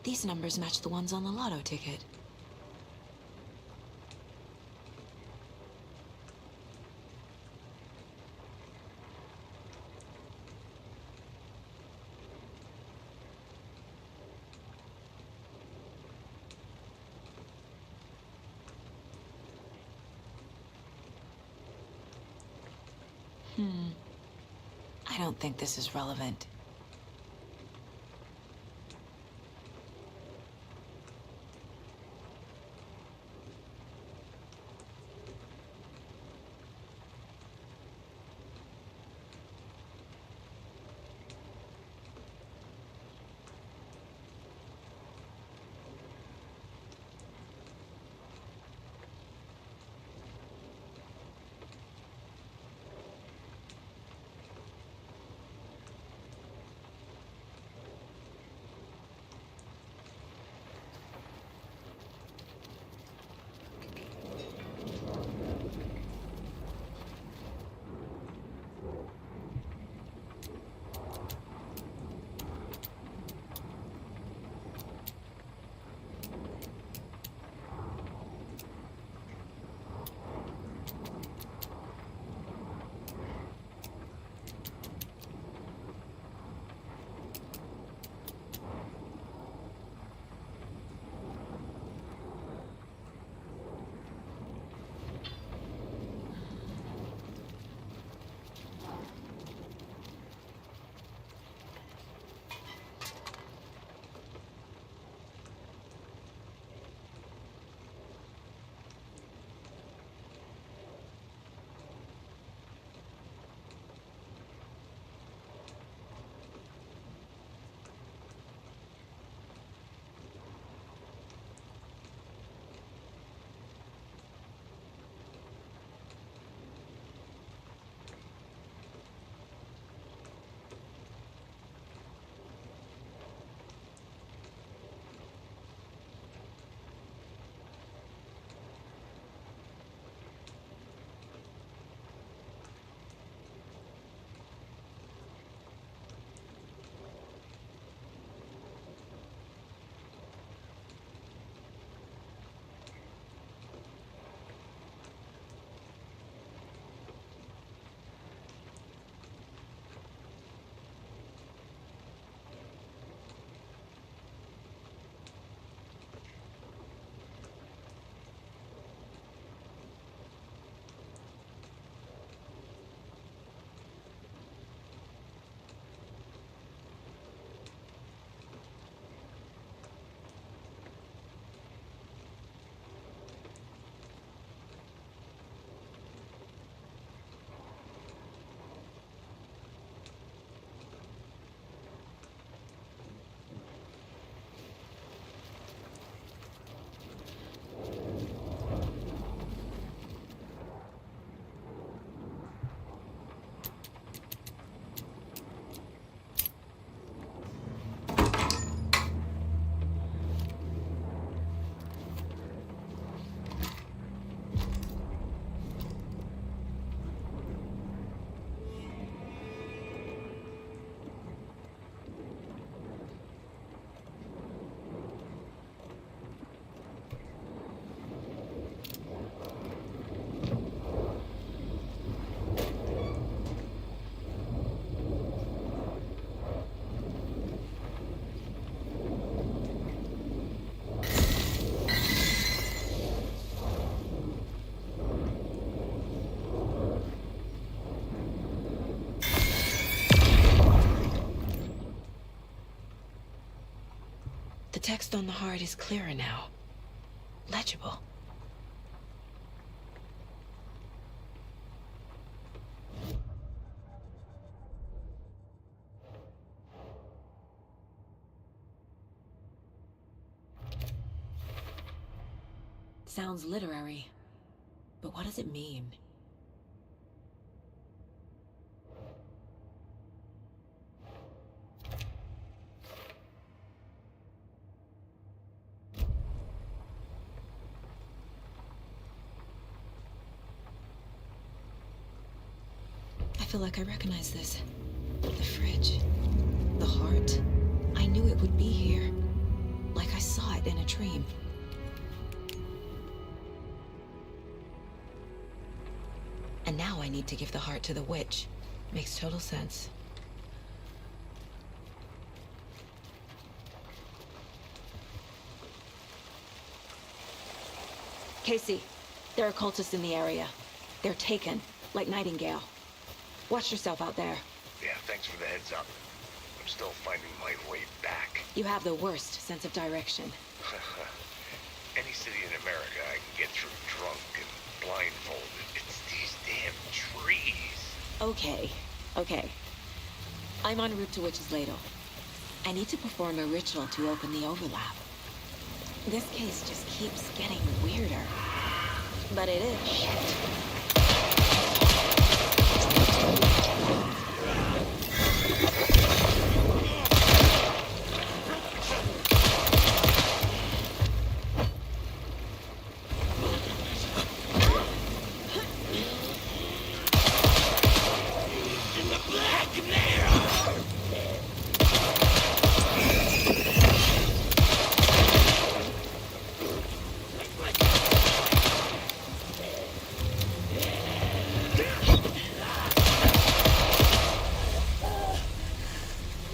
Speaker 1: These numbers match the ones on the lotto ticket. I don't think this is relevant. The text on the heart is clearer now. Legible. Sounds literary, but what does it mean? I feel like I recognize this. The fridge. The heart. I knew it would be here. it in a dream. And now I need to give the heart to the witch. Makes total sense. Casey, there are cultists in the area. They're taken, like Nightingale. Watch yourself out there.
Speaker 3: Yeah, thanks for the heads up. I'm still finding my way back.
Speaker 1: You have the worst sense of direction.
Speaker 3: Any city in America I can get through drunk and blindfolded. It's these damn trees.
Speaker 1: Okay. I'm en route to Witch's Ladle. I need to perform a ritual to open the overlap. This case just keeps getting weirder. But it is shit.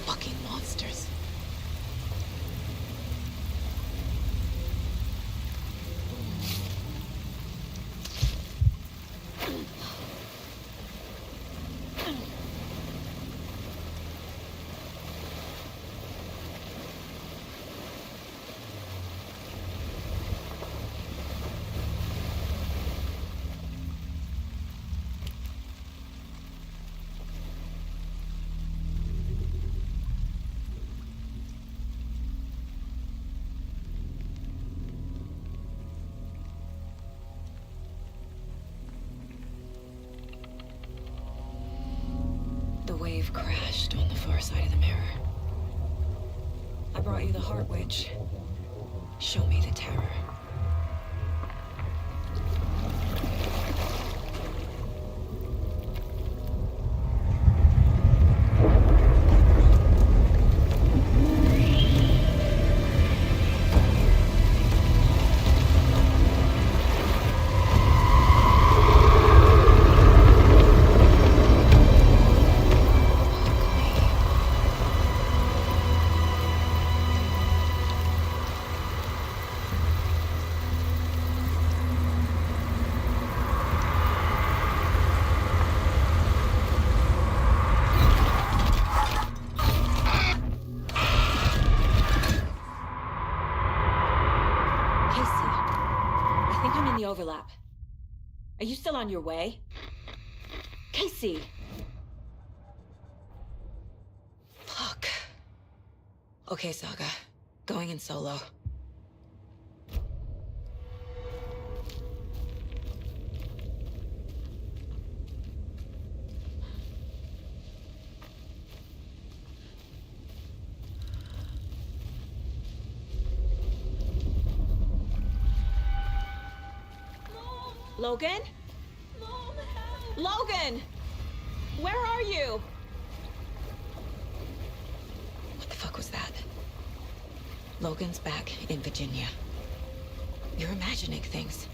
Speaker 1: Fucking monsters. The wave crashed on the far side of the mirror. I brought you the Heart Witch. Show me the terror. Overlap. Are you still on your way? Casey! Fuck. Okay, Saga. Going in solo. Logan? Mom, help! Logan! Where are you? What the fuck was that? Logan's back in Virginia. You're imagining things.